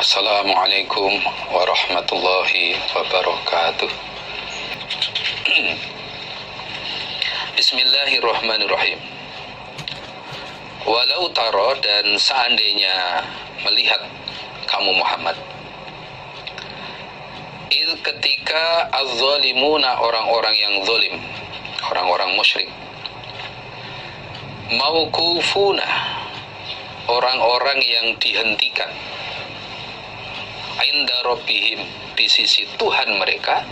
Assalamualaikum warahmatullahi wabarakatuh. Bismillahirrahmanirrahim. Walau taro, dan seandainya melihat kamu Muhammad, ketika az-zalimuna, orang-orang yang zalim, orang-orang musyrik, mauqufuna, orang-orang yang dihentikan, inda rabbihim, di sisi Tuhan mereka.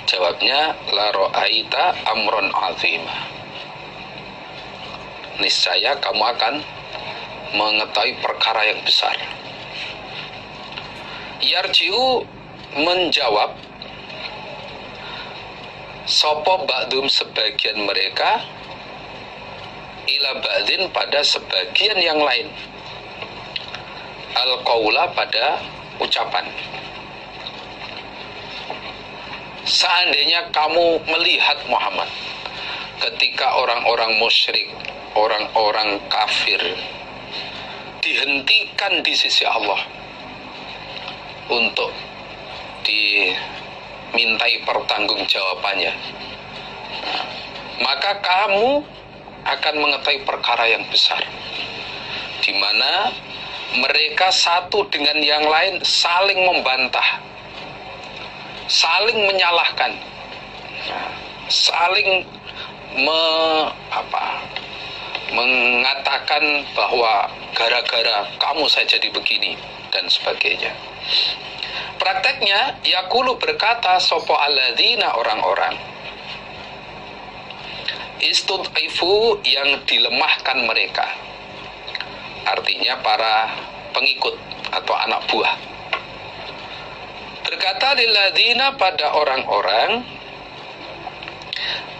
Jawabnya, la ra'aita amron azima, niscaya kamu akan mengetahui perkara yang besar. Yarji'u, menjawab, sopo ba'dum, sebagian mereka, ila ba'din, pada sebagian yang lain, al-qaula, pada ucapan. Seandainya kamu melihat Muhammad ketika orang-orang musyrik, orang-orang kafir dihentikan di sisi Allah untuk dimintai pertanggungjawabannya, maka kamu akan mengetahui perkara yang besar, di mana mereka satu dengan yang lain saling membantah, saling menyalahkan, saling mengatakan bahwa gara-gara kamu saya jadi begini dan sebagainya. Prakteknya, yaqulu, berkata sopo alladzina, orang-orang, istud'ifu, yang dilemahkan mereka, artinya para pengikut atau anak buah, berkata lilladzina, pada orang-orang,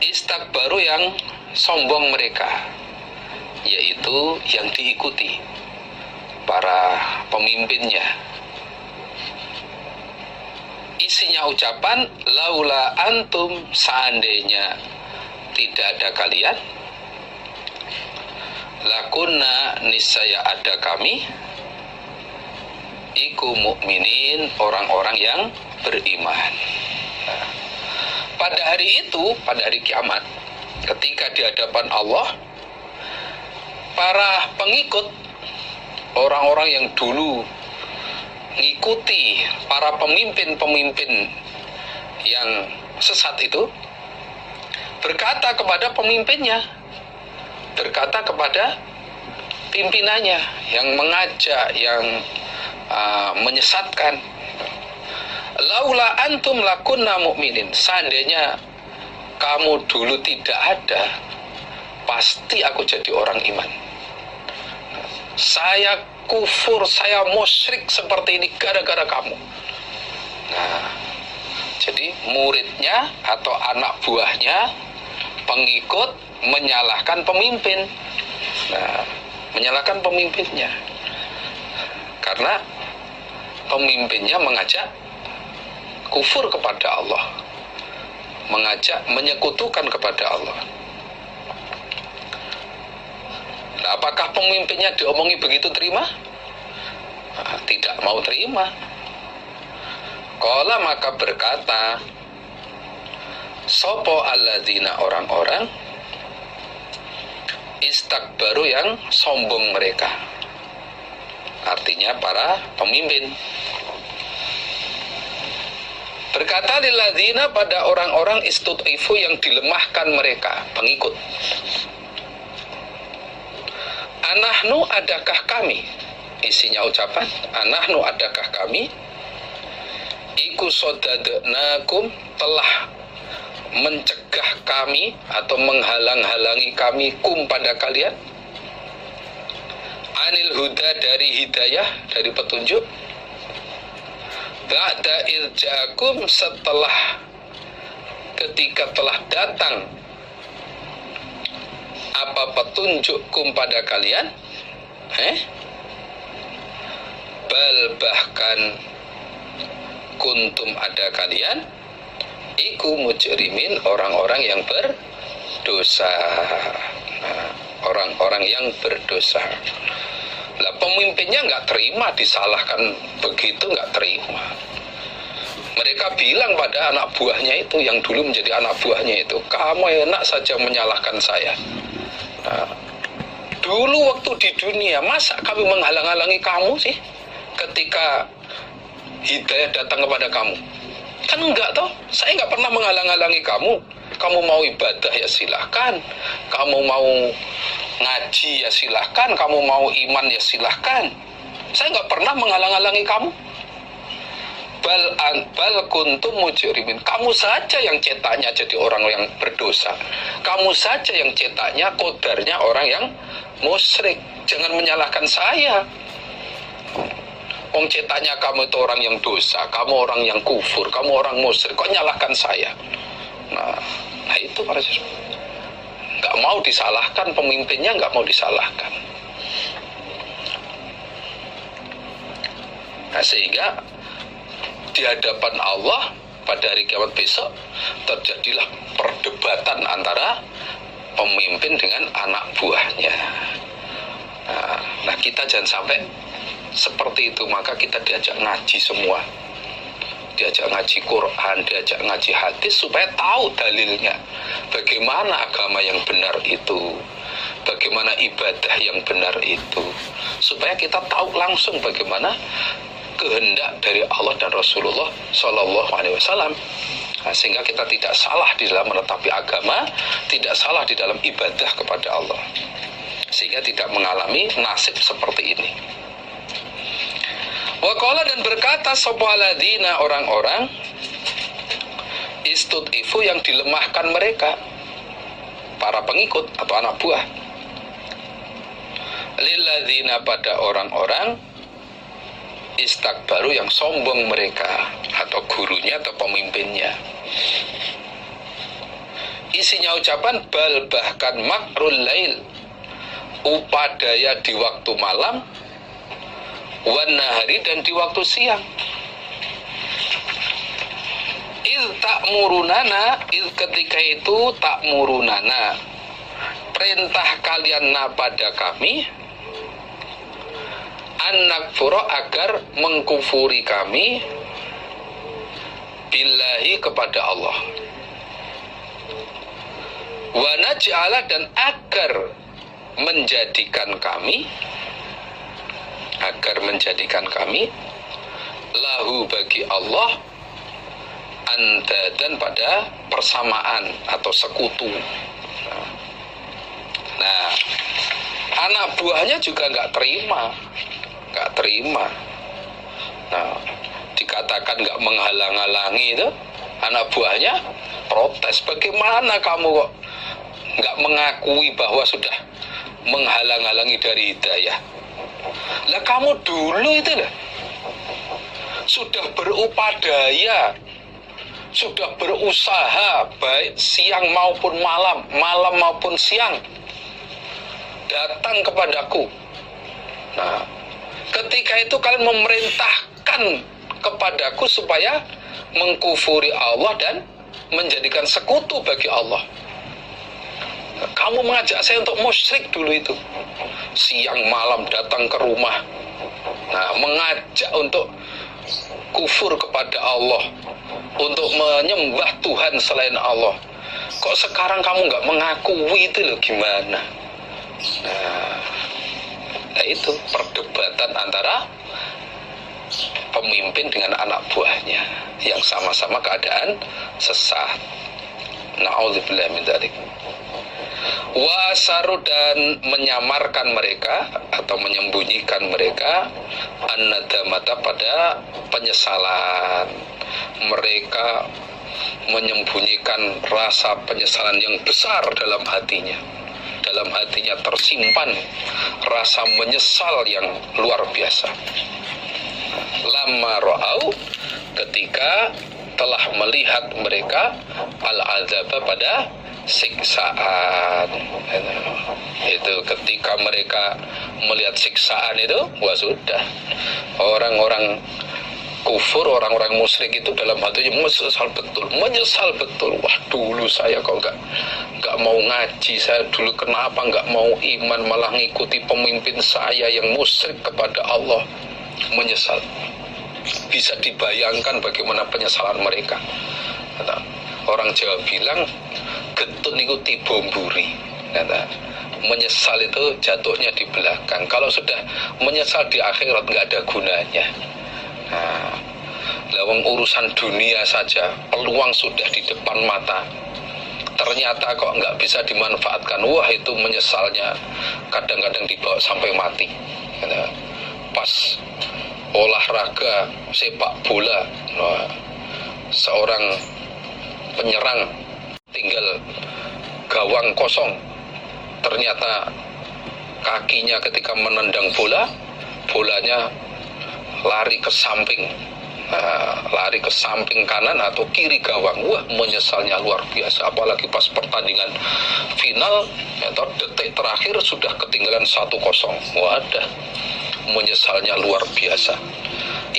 istakbaru, yang sombong mereka, yaitu yang diikuti para pemimpinnya. Isinya ucapan, laula antum, seandainya tidak ada kalian, lakunna, niscaya ada kami, iku mukminin, orang-orang yang beriman. Pada hari itu, pada hari kiamat, ketika di hadapan Allah, para pengikut, orang-orang yang dulu mengikuti para pemimpin-pemimpin yang sesat itu, berkata kepada pemimpinnya, berkata kepada pimpinannya yang mengajak, yang menyesatkan, laula antum lakunna mu'minin, seandainya kamu dulu tidak ada, pasti aku jadi orang iman. Saya kufur, saya musyrik seperti ini gara-gara kamu. Nah, jadi muridnya atau anak buahnya, pengikut, menyalahkan pemimpin. Nah, menyalahkan pemimpinnya karena pemimpinnya mengajak kufur kepada Allah, mengajak menyekutukan kepada Allah. Nah, apakah pemimpinnya diomongi begitu terima? Nah, tidak mau terima. Qala, maka berkata sopo alladzina, orang-orang, istakbaru, yang sombong mereka, artinya para pemimpin, berkata lilladzina, pada orang-orang, istud'ifu, yang dilemahkan mereka, pengikut, anahnu, adakah kami, isinya ucapan, anahnu, adakah kami, iku sodadnakum, telah mencegah kami atau menghalang-halangi kami, kum, pada kalian, anil huda, dari hidayah, dari petunjuk, ba'da irja'akum, setelah ketika telah datang apa petunjukkum pada kalian, bal, bahkan, kuntum, ada kalian, iku mujrimin, orang-orang yang berdosa. Nah, orang-orang yang berdosa. Lah pemimpinnya nggak terima disalahkan begitu, nggak terima. Mereka bilang pada anak buahnya itu, yang dulu menjadi anak buahnya itu, kamu enak saja menyalahkan saya. Nah, dulu waktu di dunia, masa kami menghalang-halangi kamu sih ketika hidayah datang kepada kamu? Kan enggak toh, saya nggak pernah menghalang-halangi kamu. Kamu mau ibadah ya silahkan, kamu mau ngaji ya silahkan, kamu mau iman ya silahkan. Saya nggak pernah menghalang-halangi kamu. Bal kuntum mujrimin. Kamu saja yang cetaknya jadi orang yang berdosa. Kamu saja yang cetaknya, kodarnya orang yang musyrik. Jangan menyalahkan saya. Wong cetaknya kamu itu orang yang dosa, kamu orang yang kufur, kamu orang musyrik, kok nyalahkan saya? Nah itu para siswa. Nggak mau disalahkan, pemimpinnya nggak mau disalahkan. Nah sehingga di hadapan Allah pada hari kiamat besok terjadilah perdebatan antara pemimpin dengan anak buahnya. Nah kita jangan sampai seperti itu, maka kita diajak ngaji semua, diajak ngaji Quran, diajak ngaji hadis supaya tahu dalilnya, bagaimana agama yang benar itu, bagaimana ibadah yang benar itu, supaya kita tahu langsung bagaimana kehendak dari Allah dan Rasulullah Shallallahu Alaihi Wasallam. Nah, sehingga kita tidak salah di dalam menetapi agama, tidak salah di dalam ibadah kepada Allah, sehingga tidak mengalami nasib seperti ini. Waqala, dan berkata sopaladina, orang-orang istud'ifu yang dilemahkan mereka, para pengikut atau anak buah, lilladzina, pada orang-orang istakbaru yang sombong mereka, atau gurunya atau pemimpinnya. Isinya ucapan bal, bahkan makrul lail, upadaya di waktu malam, wan nahari, dan di waktu siang. Ketika itu ta'murunana, perintah kalian pada kami, anak furo, agar mengkufuri kami, billahi, kepada Allah, wa naj'ala, dan agar menjadikan kami, lahu, bagi Allah, andadan, pada persamaan atau sekutu. Nah, anak buahnya juga nggak terima. Nah, dikatakan nggak menghalang-halangi itu, anak buahnya protes. Bagaimana kamu kok nggak mengakui bahwa sudah menghalang-halangi dari hidayah? Lah kamu dulu itu lah sudah berupadaya, sudah berusaha, baik siang maupun malam, malam maupun siang, datang kepadaku. Nah, ketika itu kalian memerintahkan kepadaku supaya mengkufuri Allah dan menjadikan sekutu bagi Allah. Kamu mengajak saya untuk musyrik dulu itu, siang malam datang ke rumah, nah, mengajak untuk kufur kepada Allah, untuk menyembah Tuhan selain Allah. Kok sekarang kamu nggak mengakui itu loh, gimana? Nah itu perdebatan antara pemimpin dengan anak buahnya yang sama-sama keadaan sesat. Na'udzubillah min dzalik. Wasaru, dan menyamarkan mereka atau menyembunyikan mereka an-nadamata, pada penyesalan. Mereka menyembunyikan rasa penyesalan yang besar dalam hatinya. Dalam hatinya tersimpan rasa menyesal yang luar biasa. Lamma ra'au, ketika telah melihat mereka al-azaba, pada siksaan. Itu ketika mereka melihat siksaan itu, wah sudah, orang-orang kufur, orang-orang musyrik itu dalam hatinya menyesal betul. Wah, dulu saya kok nggak mau ngaji, saya dulu kenapa nggak mau iman, malah ngikuti pemimpin saya yang musyrik kepada Allah. Menyesal. Bisa dibayangkan bagaimana penyesalan mereka. Orang Jawa bilang getun itu tiba mburi. Menyesal itu jatuhnya di belakang. Kalau sudah menyesal di akhirat nggak ada gunanya. Lawang urusan dunia saja peluang sudah di depan mata, ternyata kok nggak bisa dimanfaatkan. Wah, itu menyesalnya kadang-kadang dibawa sampai mati. Pas olahraga sepak bola, seorang penyerang tinggal gawang kosong, ternyata kakinya ketika menendang bolanya lari ke samping kanan atau kiri gawang. Wah, menyesalnya luar biasa. Apalagi pas pertandingan final atau detik terakhir sudah ketinggalan 1-0. Wadah, menyesalnya luar biasa.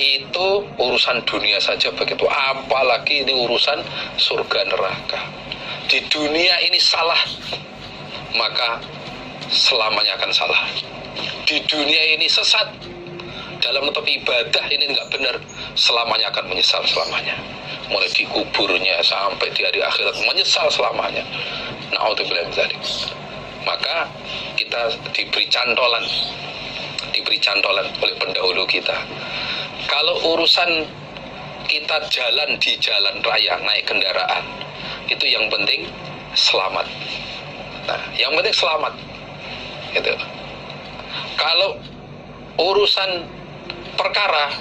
Itu urusan dunia saja begitu, apalagi ini urusan surga neraka. Di dunia ini salah, maka selamanya akan salah. Di dunia ini sesat, dalam menetap ibadah ini nggak benar, selamanya akan menyesal selamanya. Mulai di kuburnya sampai di hari akhirat menyesal selamanya. Na'udzubillah min dzalik. Maka kita diberi cantolan oleh pendahulu kita. Kalau urusan kita jalan di jalan raya, naik kendaraan, itu yang penting selamat. Yang penting selamat. Gitu. Kalau urusan perkara,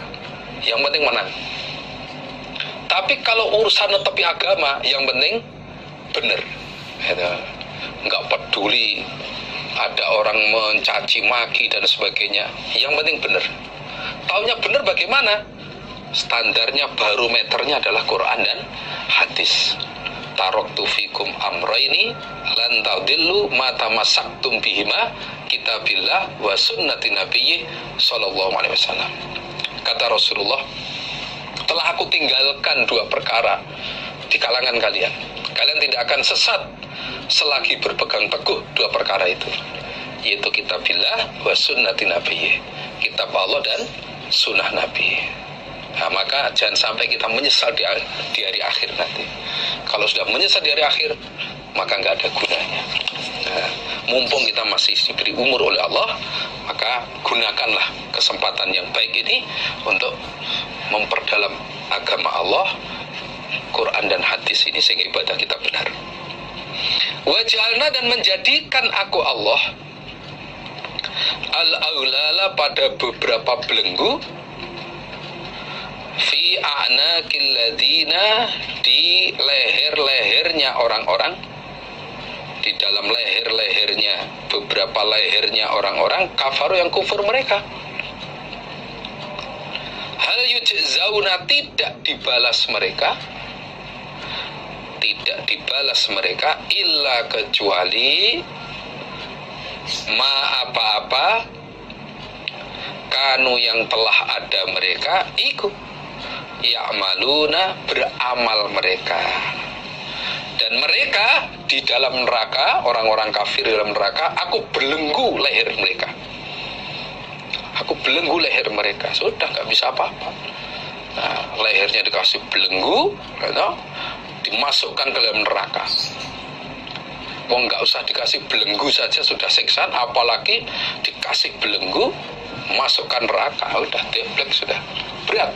yang penting menang. Tapi kalau urusan netepi agama, yang penting benar. Nggak peduli ada orang mencaci maki dan sebagainya, yang penting benar. Taunya benar bagaimana? Standarnya, barometernya adalah Quran dan hadis. Taraktu fikum amraini lan tadillu ma tamassaktum bihima kitabillah wa sunnati nabiyyi sallallahu alaihi wasallam. Kata Rasulullah, telah aku tinggalkan 2 perkara di kalangan kalian. Kalian tidak akan sesat selagi berpegang teguh 2 perkara itu, yaitu kitabillah wa sunnati nabiyyi, kitab Allah dan sunnah Nabi. Maka jangan sampai kita menyesal di hari akhir nanti. Kalau sudah menyesal di hari akhir, maka nggak ada gunanya. Mumpung kita masih diberi umur oleh Allah, maka gunakanlah kesempatan yang baik ini untuk memperdalam agama Allah, Quran dan hadis ini, sehingga ibadah kita benar. Waj'alna, dan menjadikan aku Allah al-aulala, pada beberapa belenggu, fi a'naqil ladina, di leher-lehernya orang-orang, di dalam leher-lehernya, beberapa lehernya orang-orang kafaru yang kufur mereka. Hal yujzauna, tidak dibalas mereka illa kecuali ma apa-apa kanu yang telah ada mereka iku ya'maluna, beramal mereka. Dan mereka di dalam neraka, orang-orang kafir di dalam neraka, aku belenggu leher mereka. Sudah nggak bisa apa-apa. Lehernya dikasih belenggu, dimasukkan ke dalam neraka. Nggak usah dikasih belenggu saja sudah siksaan, apalagi dikasih belenggu, masukkan neraka, udah deblek, sudah berat.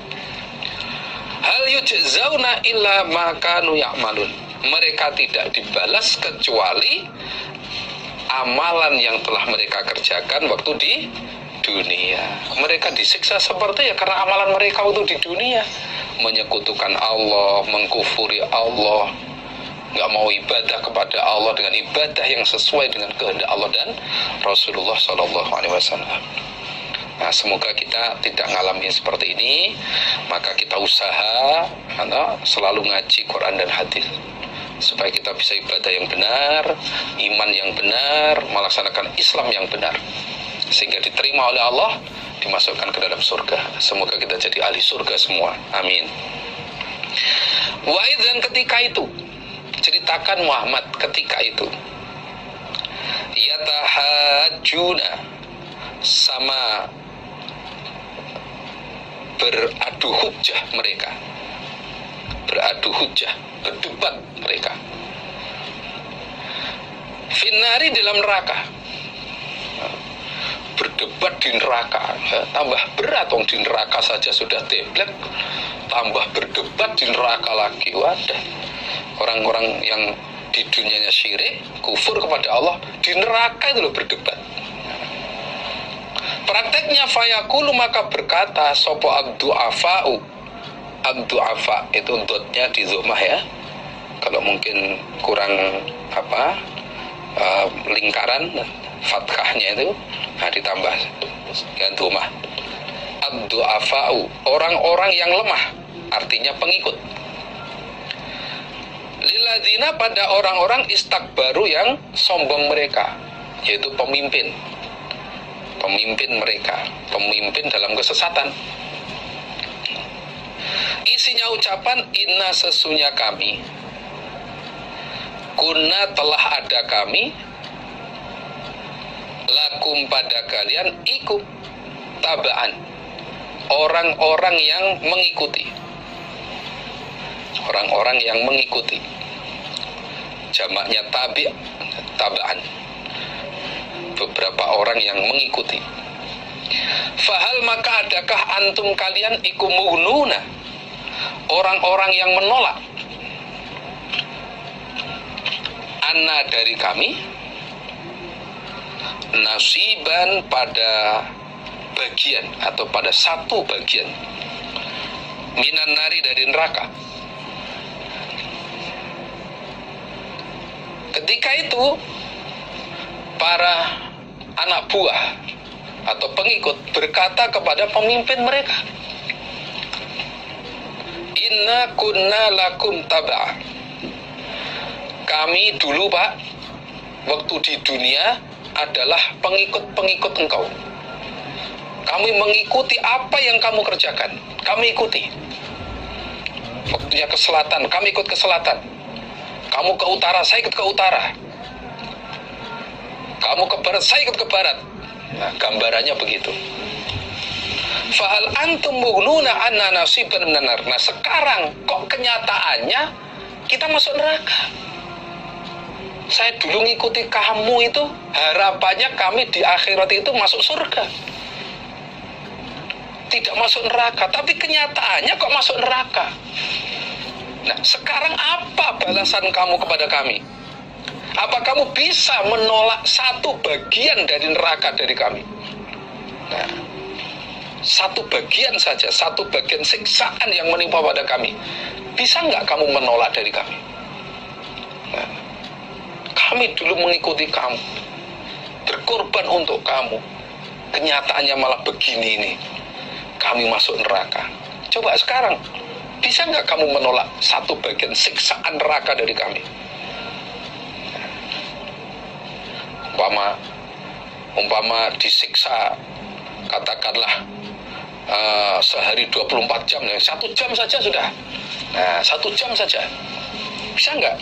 Hal yujzauna illa ma kanu ya'malun, mereka tidak dibalas kecuali amalan yang telah mereka kerjakan waktu di dunia. Mereka disiksa seperti karena amalan mereka waktu di dunia, menyekutukan Allah, mengkufuri Allah, nggak mau ibadah kepada Allah dengan ibadah yang sesuai dengan kehendak Allah dan Rasulullah SAW. Semoga kita tidak ngalamin seperti ini. Maka kita usaha selalu ngaji Quran dan hadis, supaya kita bisa ibadah yang benar, iman yang benar, melaksanakan Islam yang benar, sehingga diterima oleh Allah, dimasukkan ke dalam surga. Semoga kita jadi ahli surga semua, amin. Wa'id, dan ketika itu, ceritakan Muhammad ketika itu, yatahajuna, sama beradu hujjah mereka, berdebat mereka, finari, dalam neraka. Berdebat di neraka, tambah berat, wong di neraka saja sudah teblek, tambah berdebat di neraka lagi. Wadah, orang-orang yang di dunianya syirik, kufur kepada Allah, di neraka itu loh berdebat. Prakteknya fayaqulu, maka berkata sopo abdu'afa'u. Abdu'afa itu dotnya di dhammah ya. Kalau mungkin kurang lingkaran fathahnya itu, ditambah ya dhammah. Abdu'afa'u, orang-orang yang lemah, artinya pengikut. Lilladzina, pada orang-orang istakbaru yang sombong mereka, yaitu pemimpin mereka, pemimpin dalam kesesatan. Isinya ucapan inna, sesungguhnya kami, kunna, telah ada kami, lakum, pada kalian, iku, tabaan, orang-orang yang mengikuti, orang-orang yang mengikuti, jamaknya tabaan, beberapa orang yang mengikuti. Fahal, maka adakah antum kalian iku muhnuna, orang-orang yang menolak, anna, dari kami, nasiban, pada bagian atau pada satu bagian, minan nari, dari neraka. Ketika itu para anak buah atau pengikut berkata kepada pemimpin mereka, inna kunna lakum tab'a, kami dulu Pak, waktu di dunia adalah pengikut-pengikut engkau. Kami mengikuti apa yang kamu kerjakan, kami ikuti. Waktunya ke selatan, kami ikut ke selatan. Kamu ke utara, saya ikut ke utara. Kamu ke barat, saya ikut ke barat. Nah, gambarannya begitu. Fa'al antum mughnuna anna nasiban minan nar. Nah, sekarang kok kenyataannya kita masuk neraka. Saya dulu ngikuti kamu itu, harapannya kami di akhirat itu masuk surga, tidak masuk neraka, tapi kenyataannya kok masuk neraka. Nah, sekarang apa balasan kamu kepada kami? Apa kamu bisa menolak satu bagian dari neraka dari kami? Nah, satu bagian saja, satu bagian siksaan yang menimpa pada kami, bisa nggak kamu menolak dari kami? Nah, kami dulu mengikuti kamu, berkorban untuk kamu, kenyataannya malah begini ini, kami masuk neraka. Coba sekarang, bisa nggak kamu menolak satu bagian siksaan neraka dari kami? Umpama disiksa, katakanlah sehari 24 jam, 1 jam saja sudah. Nah, 1 jam saja, bisa nggak?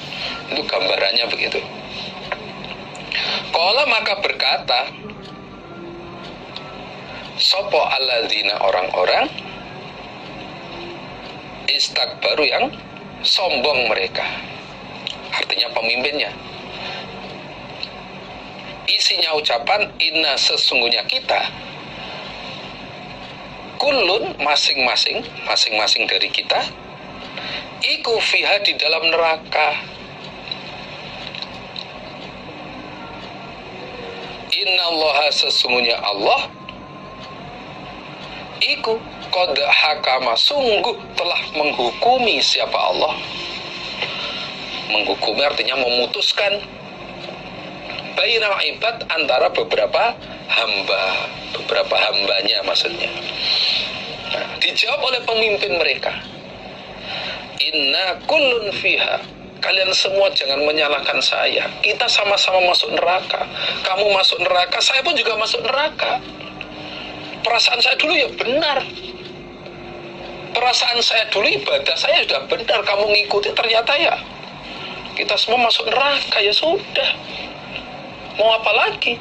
Itu gambarannya begitu. Qala, maka berkata sopo alladzina, orang-orang istakbaru, yang sombong mereka, artinya pemimpinnya. Isinya ucapan inna, sesungguhnya kita, kullun, masing-masing dari kita, iku fiha, di dalam neraka. Inna allaha, sesungguhnya Allah, iku qad hakama, sungguh telah menghukumi. Siapa Allah? Menghukumi artinya memutuskan, bainal ibad, antara beberapa hambanya maksudnya. Nah, dijawab oleh pemimpin mereka, inna kullun fiha, kalian semua jangan menyalahkan saya. Kita sama-sama masuk neraka. Kamu masuk neraka, saya pun juga masuk neraka. Perasaan saya dulu ya benar. Perasaan saya dulu, ibadah saya sudah benar. Kamu ngikuti, ternyata ya kita semua masuk neraka. Ya sudah, mau apa lagi?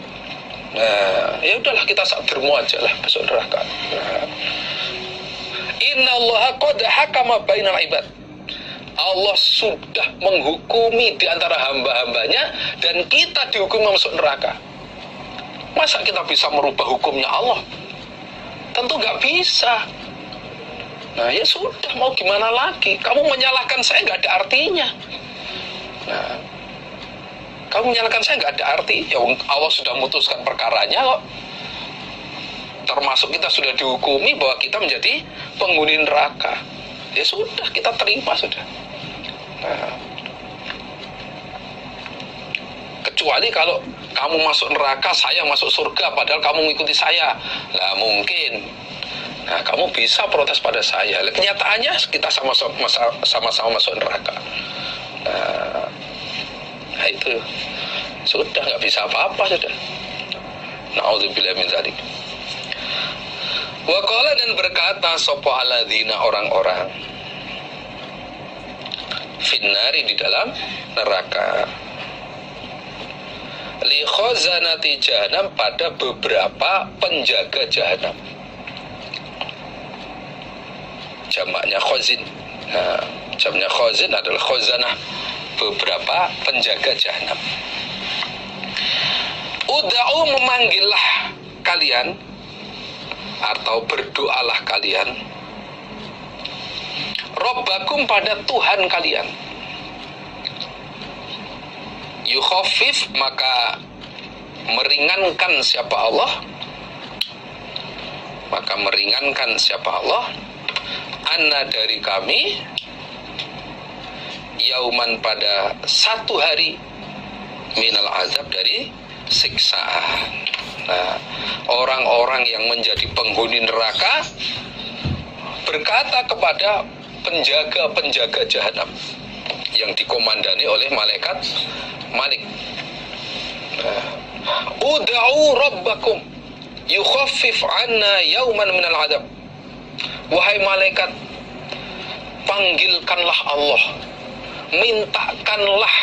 Nah, ya udahlah, kita sakdermu aja lah masuk neraka. Nah, innallaha qad hakama bainal ibad. Allah sudah menghukumi di antara hamba-hambanya, dan kita dihukum masuk neraka. Masa kita bisa merubah hukumnya Allah? Tentu nggak bisa. Nah ya sudah, mau gimana lagi? Kamu menyalahkan saya nggak ada artinya. Nah, kamu menyalahkan saya nggak ada arti. Ya Allah sudah memutuskan perkaranya kok. Termasuk kita sudah dihukumi bahwa kita menjadi penghuni neraka. Ya sudah, kita terima sudah. Nah, kecuali kalau kamu masuk neraka, saya masuk surga, padahal kamu mengikuti saya. Nah mungkin, nah kamu bisa protes pada saya. Kenyataannya kita sama-sama masuk neraka. Nah itu sudah, nggak bisa apa-apa sudah. Na'udzubillah min dzalik. Wa qala, dan berkata sapa alladzina, orang-orang, finnari, di dalam neraka, li khazanati jahannam, pada beberapa penjaga jahanam. Jamaknya khazin. Nah, jamaknya khazin adalah khazanah, beberapa penjaga jahanam. Ud'u, memanggillah kalian, atau berdoalah kalian, Rabbakum, pada Tuhan kalian. Yukhaffif, maka meringankan siapa Allah, maka meringankan siapa Allah, anna, dari kami, yauman, pada satu hari, minal azab, dari siksaan. Nah, orang-orang yang menjadi penghuni neraka berkata kepada penjaga-penjaga jahanam yang dikomandani oleh malaikat Malik, ud'u rabbakum yukhaffif anna yauman minal adab. Wahai malaikat, panggilkanlah Allah, mintakanlah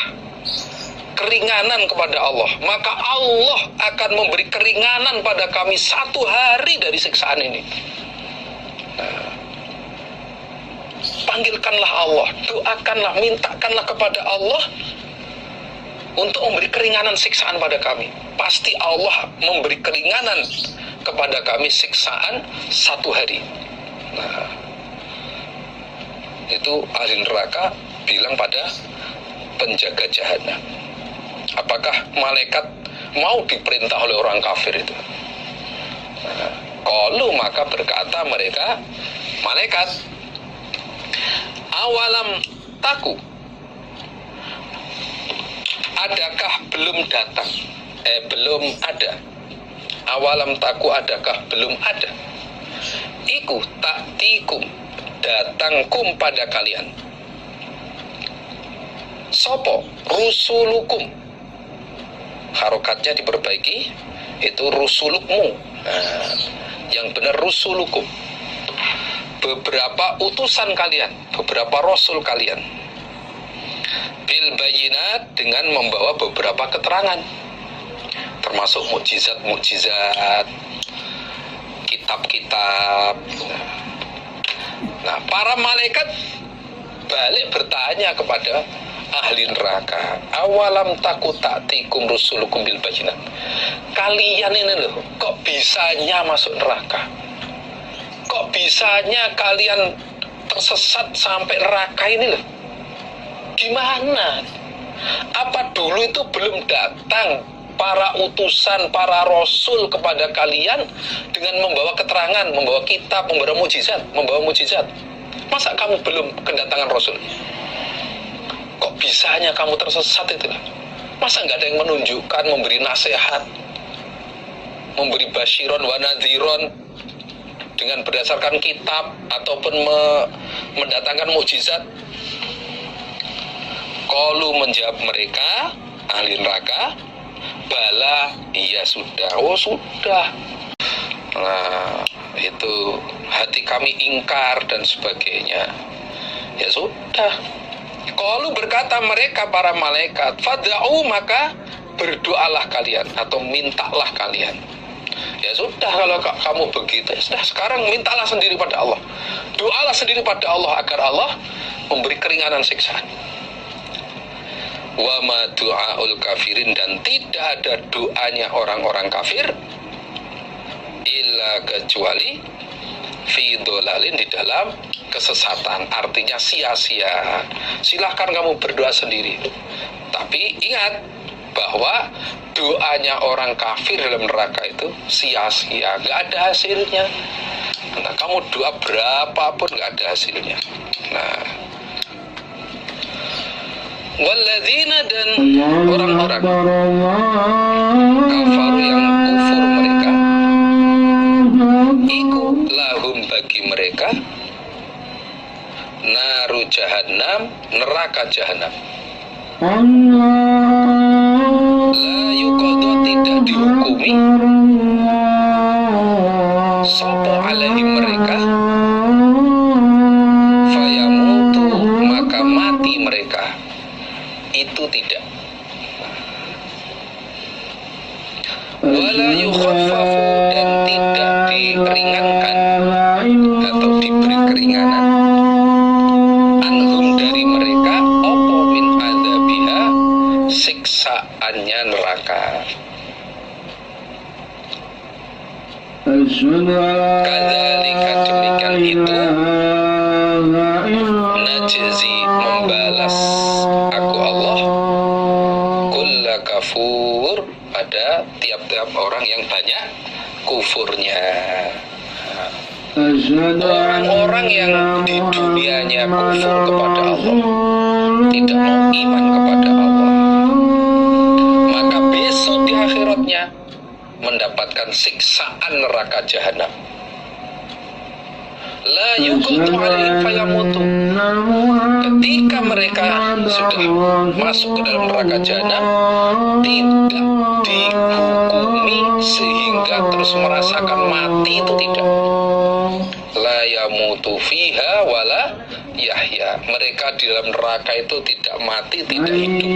keringanan kepada Allah, maka Allah akan memberi keringanan pada kami satu hari dari siksaan ini. Panggilkanlah Allah, doakanlah, mintakanlah kepada Allah untuk memberi keringanan siksaan pada kami. Pasti Allah memberi keringanan kepada kami siksaan satu hari. Nah, itu ahli neraka bilang pada penjaga jahanam. Apakah malaikat mau diperintah oleh orang kafir itu? Nah, qalu, maka berkata mereka, malaikat, awalam taku, adakah belum datang, belum ada, awalam taku, adakah belum ada, iku taktikum, datangkum pada kalian, sopo rusulukum, harokatnya diperbaiki, itu rusulukmu. Nah, yang benar rusulukum, beberapa utusan kalian, beberapa rasul kalian, bil bayinat, dengan membawa beberapa keterangan, termasuk mukjizat-mukjizat, kitab-kitab. Nah, para malaikat balik bertanya kepada ahli neraka, awalam taku ta'tikum rusulukum bil bayinat, kalian ini loh, kok bisanya masuk neraka? Kok bisanya kalian tersesat sampai neraka ini loh? Gimana? Apa dulu itu belum datang para utusan, para rasul kepada kalian dengan membawa keterangan, membawa kitab, membawa mujizat? Masa kamu belum kedatangan rasul? Kok bisanya kamu tersesat itu lah? Masa nggak ada yang menunjukkan, memberi nasihat, memberi basyiron wa nadhiron dengan berdasarkan kitab ataupun mendatangkan mukjizat? Qalu menjawab mereka ahli neraka, bala, iya sudah. Oh sudah. Nah, itu hati kami ingkar dan sebagainya. Ya sudah. Qalu berkata mereka para malaikat, fad'u maka berdoalah kalian atau mintalah kalian. Ya sudah, kalau kamu begitu, ya sudah, sekarang mintalah sendiri pada Allah. Doalah sendiri pada Allah agar Allah memberi keringanan siksaan. Wa ma du'aul kafirin, dan tidak ada doanya orang-orang kafir illa kecuali fi dolalin, di dalam kesesatan, artinya sia-sia. Silahkan kamu berdoa sendiri, tapi ingat bahwa doanya orang kafir dalam neraka itu sia-sia, gak ada hasilnya. Nah, kamu doa berapapun gak ada hasilnya. Nah, walladzina, dan orang-orang kafaru yang kufur mereka, iku lahum bagi mereka naru jahannam, neraka jahannam. La yuqadu, tidak dihukumi sopo alaihim mereka, fayamutu maka mati mereka, itu tidak. Wala yukhaffafu, dan tidak diringankan atau diberi keringanan anhum dari mereka, opo min adzabiha, siksaannya neraka. Kadzalika, demikian itu, najzi membalas aku Allah, kulla kafur, pada tiap-tiap orang yang banyak kufurnya. Orang-orang yang di dunianya kufur kepada Allah, tidak mau iman kepada Allah, maka besok di akhiratnya mendapatkan siksaan neraka jahanam. La yuqadu alaihim fayamutu, ketika mereka sudah masuk ke dalam neraka jahanam, tidak dihukumi sehingga terus merasakan mati, itu tidak. La yamutu fiha wala yahya, mereka di dalam neraka itu tidak mati, tidak hidup.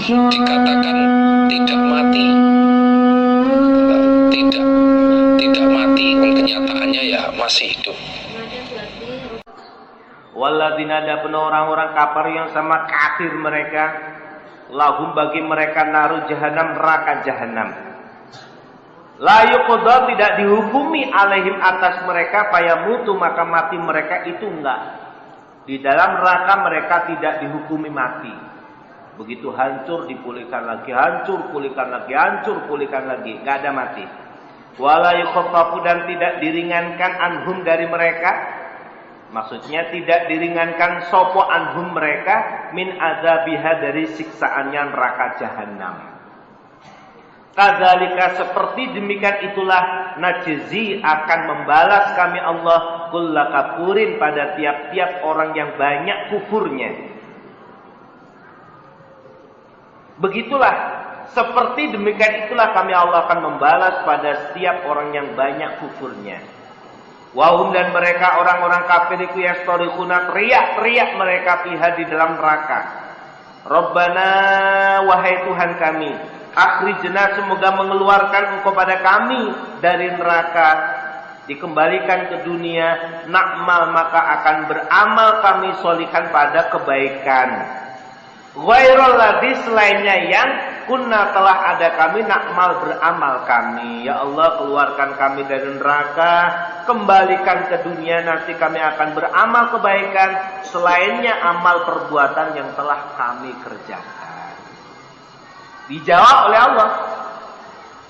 Dikatakan tidak mati, tidak mati, kenyataannya ya masih hidup. Walladzina, ada pun orang-orang kafir yang sama kafir mereka, lahum bagi mereka naru jahanam, neraka jahanam. La yuqda, tidak dihukumi alaihim atas mereka, fayamutu maka mati mereka, itu enggak. Di dalam neraka mereka tidak dihukumi mati. Begitu hancur dipulihkan lagi, hancur pulihkan lagi, hancur pulihkan lagi, enggak ada mati. Wala yukhaffafu, dan tidak diringankan anhum dari mereka, maksudnya tidak diringankan sopo anhum mereka, min azabiha, dari siksaannya neraka jahanam. Kadzalika, seperti demikian itulah, najzi, akan membalas kami Allah, kulla kafurin, pada tiap-tiap orang yang banyak kufurnya. Begitulah, seperti demikian itulah kami Allah akan membalas pada setiap orang yang banyak kufurnya. Wahum, dan mereka orang-orang kafir itu yastorikhuna, teriak-teriak mereka fiha, di dalam neraka. Rabbana, wahai Tuhan kami, akhrijna, semoga mengeluarkan Engkau pada kami dari neraka, dikembalikan ke dunia, na'mal, maka akan beramal kami solihan pada kebaikan. Ghairul ladzi, selainnya yang kunna telah ada kami, na'mal, beramal kami. Ya Allah, keluarkan kami dari neraka, kembalikan ke dunia, nanti kami akan beramal kebaikan selainnya amal perbuatan yang telah kami kerjakan. Dijawab oleh Allah,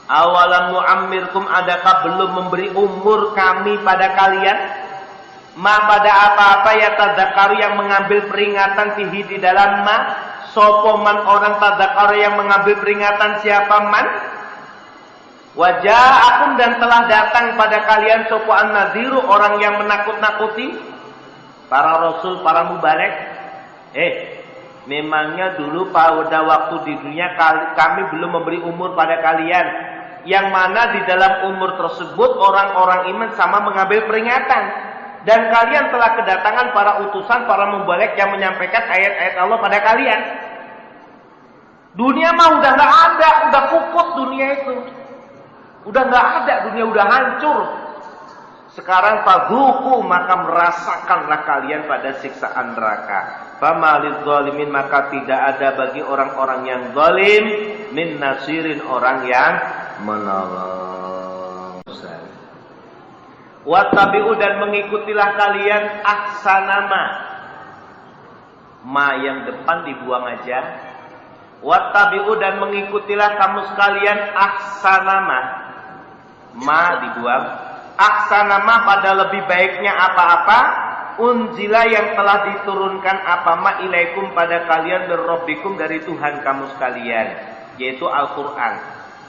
awalam nu'ammirkum, adakah belum memberi umur kami pada kalian, ma, pada apa-apa ya tadzakaru, yang mengambil peringatan fihi, di dalam ma, sopoman orang tadzakaru yang mengambil peringatan, siapa man, waja'akum, dan telah datang pada kalian sopo an-nadhiru, orang yang menakut-nakuti, para rasul, para mubaligh. Memangnya dulu pada waktu di dunia kami belum memberi umur pada kalian, yang mana di dalam umur tersebut orang-orang iman sama mengambil peringatan, dan kalian telah kedatangan para utusan, para mubaligh yang menyampaikan ayat-ayat Allah pada kalian. Dunia mah udah nggak ada, udah pupus dunia itu, udah nggak ada, dunia udah hancur. Sekarang fadzuqu, maka merasakanlah kalian pada siksaan neraka. Famalidz zalimin, maka tidak ada bagi orang-orang yang zalim min nasirin, orang yang menolong. Wattabi'u, dan mengikutilah kalian ahsanama, ma yang depan dibuang aja. Wattabi'u, dan mengikutilah kamu sekalian ahsanama, ma dibuang. Ahsanama, pada lebih baiknya apa-apa, unzila yang telah diturunkan apa ma ilaikum pada kalian berrabbikum dari Tuhan kamu sekalian, yaitu Al-Quran.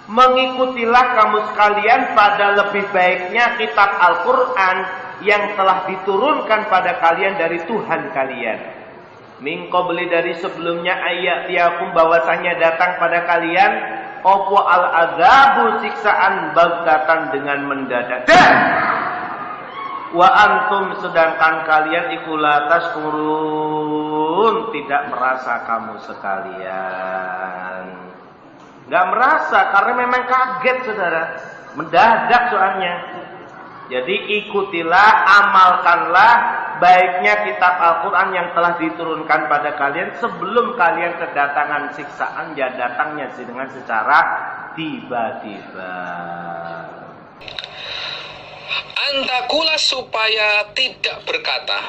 Mengikutilah kamu sekalian pada lebih baiknya kitab Al-Quran yang telah diturunkan pada kalian dari Tuhan kalian. Min qabli, dari sebelumnya, ayat yakum, bahwasanya datang pada kalian opo al-azabu, siksaan, baghtatan, dengan mendadak. Wa antum, sedangkan kalian ikulah tashkurun, tidak merasa kamu sekalian. Gak merasa, karena memang kaget saudara, mendadak soalnya. Jadi ikutilah, amalkanlah baiknya kitab Al-Quran yang telah diturunkan pada kalian sebelum kalian kedatangan siksaan, ya datangnya dengan secara tiba-tiba. Antakula, supaya tidak berkata.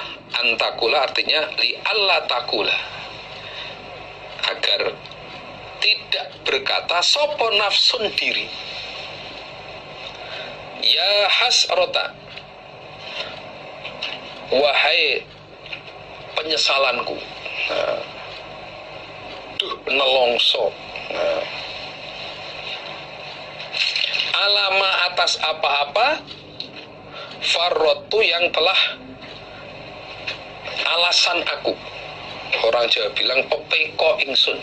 Antakula artinya li alla takula, agar tidak berkata sopo nafsun diri. Ya hasrota, wahai penyesalanku. Duh, nelongso. Alama, atas apa-apa, farrotu, yang telah alasan aku. Orang Jawa bilang pepeko ingsun.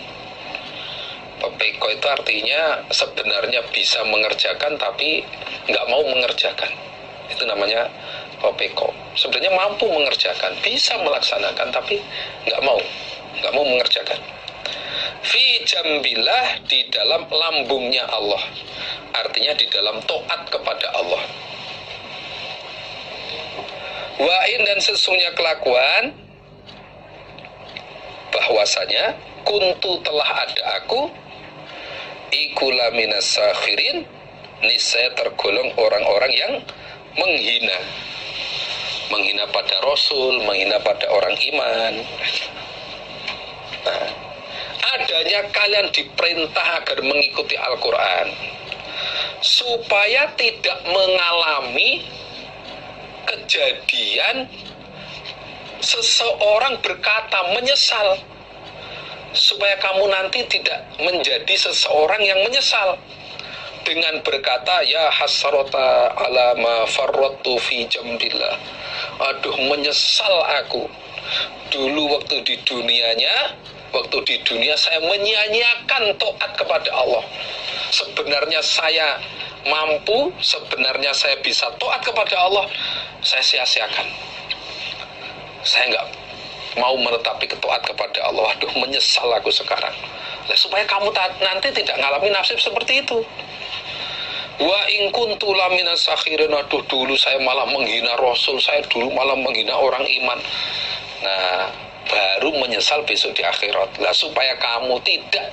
Pepeko itu artinya sebenarnya bisa mengerjakan tapi nggak mau mengerjakan. Itu namanya pepeko. Sebenarnya mampu mengerjakan, bisa melaksanakan tapi nggak mau mengerjakan. Fi jambillah, di dalam lambungnya Allah, artinya di dalam taat kepada Allah. Wa'in, dan sesungguhnya kelakuan, bahwasanya kuntu, telah ada aku, ikula minas sakhirin, niscaya tergolong orang-orang yang menghina pada Rasul, menghina pada orang iman. Nah, adanya kalian diperintah agar mengikuti Al-Quran supaya tidak mengalami kejadian seseorang berkata menyesal, supaya kamu nanti tidak menjadi seseorang yang menyesal dengan berkata ya hasrata ala ma farrattu fi jambillah. Aduh, menyesal aku dulu waktu di dunia saya menyia-nyiakan taat kepada Allah. Sebenarnya saya mampu, sebenarnya saya bisa taat kepada Allah, saya sia-siakan. Saya nggak mau menetapi taat kepada Allah. Aduh, menyesal aku sekarang. Nah, supaya kamu nanti tidak ngalami nasib seperti itu. Wa in kuntu laminas sakhirin, aduh dulu saya malah menghina Rasul, saya dulu malah menghina orang iman. Nah, baru menyesal besok di akhirat. Lah, supaya kamu tidak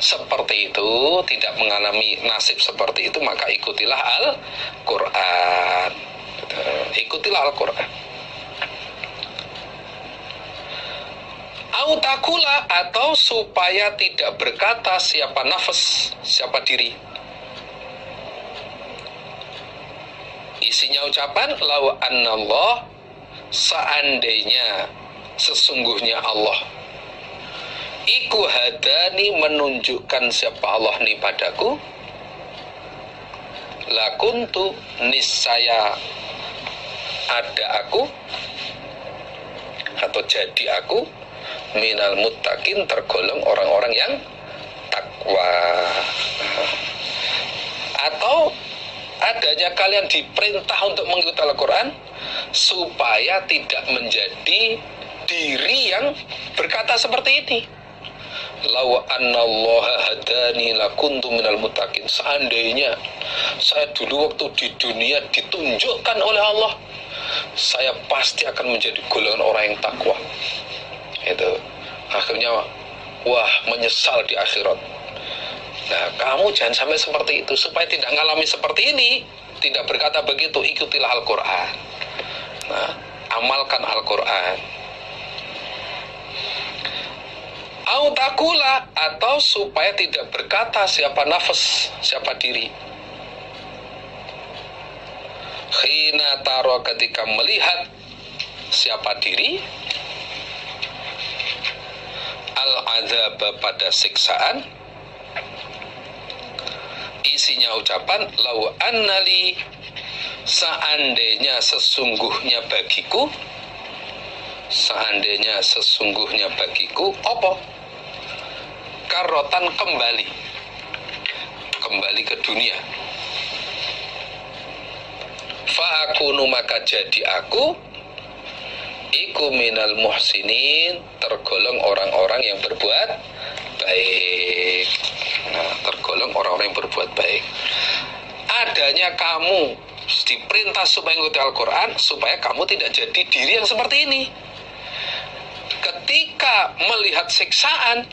seperti itu, tidak mengalami nasib seperti itu, maka ikutilah Al-Quran. Ikutilah Al-Quran. Autakula, atau supaya tidak berkata siapa nafas, siapa diri. Isinya ucapan lau annallah, seandainya sesungguhnya Allah iku hadani, menunjukkan siapa Allah ni padaku, lakuntu, niscaya ada aku atau jadi aku, minal muttaqin, tergolong orang-orang yang takwa. Atau adanya kalian diperintah untuk mengikuti Al-Quran supaya tidak menjadi diri yang berkata seperti ini. Law annallaha hadani lakuntu minal muttaqin. Seandainya saya dulu waktu di dunia ditunjukkan oleh Allah, saya pasti akan menjadi golongan orang yang takwa. Itu akhirnya wah, menyesal di akhirat. Nah, kamu jangan sampai seperti itu. Supaya tidak mengalami seperti ini, tidak berkata begitu, ikutilah Al-Quran. Nah, amalkan Al-Quran. Autakula, atau supaya tidak berkata siapa nafas, siapa diri. Khina taro, ketika melihat siapa diri, al-azab, pada siksaan. Isinya ucapan lau annali, seandainya sesungguhnya bagiku, seandainya sesungguhnya bagiku apa? Karotan, kembali ke dunia. Fa'akunu, maka jadi aku iku minal muhsinin, tergolong orang-orang yang berbuat baik. Nah, tergolong orang-orang yang berbuat baik. Adanya kamu diperintah supaya mengikuti Al-Quran, supaya kamu tidak jadi diri yang seperti ini. Ketika melihat siksaan,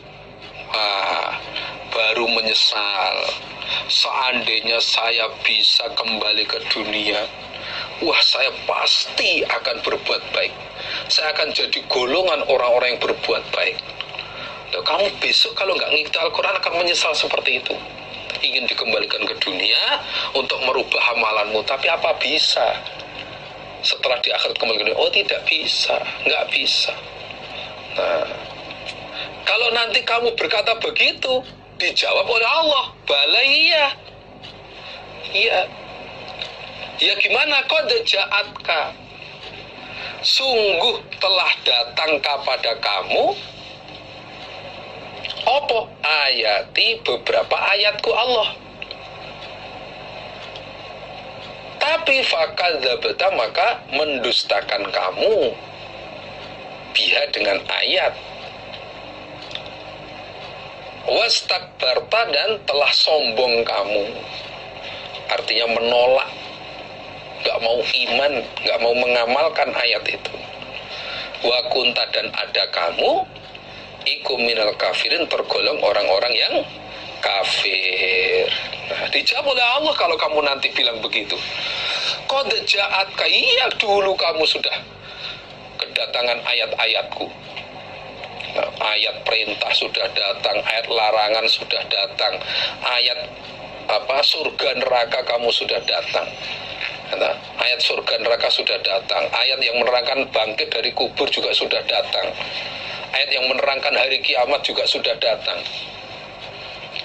baru menyesal. Seandainya saya bisa kembali ke dunia, wah, saya pasti akan berbuat baik. Saya akan jadi golongan orang-orang yang berbuat baik. Loh, kamu besok kalau nggak ngikuti Al-Quran akan menyesal seperti itu. Ingin dikembalikan ke dunia untuk merubah amalanmu, tapi apa bisa? Setelah di akhirat kembali ke dunia, oh tidak bisa, nggak bisa. Nah, kalau nanti kamu berkata begitu, dijawab oleh Allah, bala iya. Iya. Ya gimana, qad ja'atka, sungguh telah datang kepada kamu apa? Ayati, beberapa ayatku Allah. Tapi fakadzabta, maka mendustakan kamu biha, dengan ayat. Wastakbarta, dan telah sombong kamu. Artinya menolak, gak mau iman, gak mau mengamalkan ayat itu. Wa kunta, dan ada kamu iku minal kafirin, tergolong orang-orang yang kafir. Nah, dijawab oleh Allah kalau kamu nanti bilang begitu. Qad ja'atka, iya, dulu kamu sudah kedatangan ayat-ayatku. Nah, ayat perintah sudah datang, ayat larangan sudah datang, ayat surga neraka kamu sudah datang. Nah, ayat surga neraka sudah datang, ayat yang menerangkan bangkit dari kubur juga sudah datang, ayat yang menerangkan hari kiamat juga sudah datang.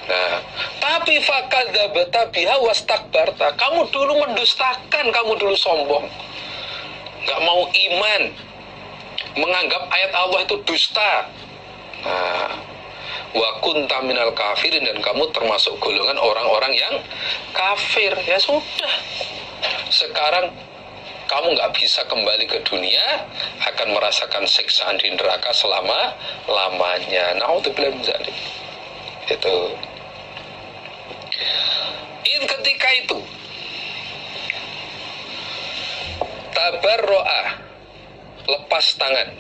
Nah, tapi fakadzabta biha wastakbarta, kamu dulu mendustakan, kamu dulu sombong, nggak mau iman, menganggap ayat Allah itu dusta. Nah, wa kunta minal kafirin, dan kamu termasuk golongan orang-orang yang kafir. Ya sudah, sekarang kamu nggak bisa kembali ke dunia, akan merasakan siksaan di neraka selama-lamanya. Na'udzubillah min dzalik. Itu. Ketika itu tabarro'ah, lepas tangan,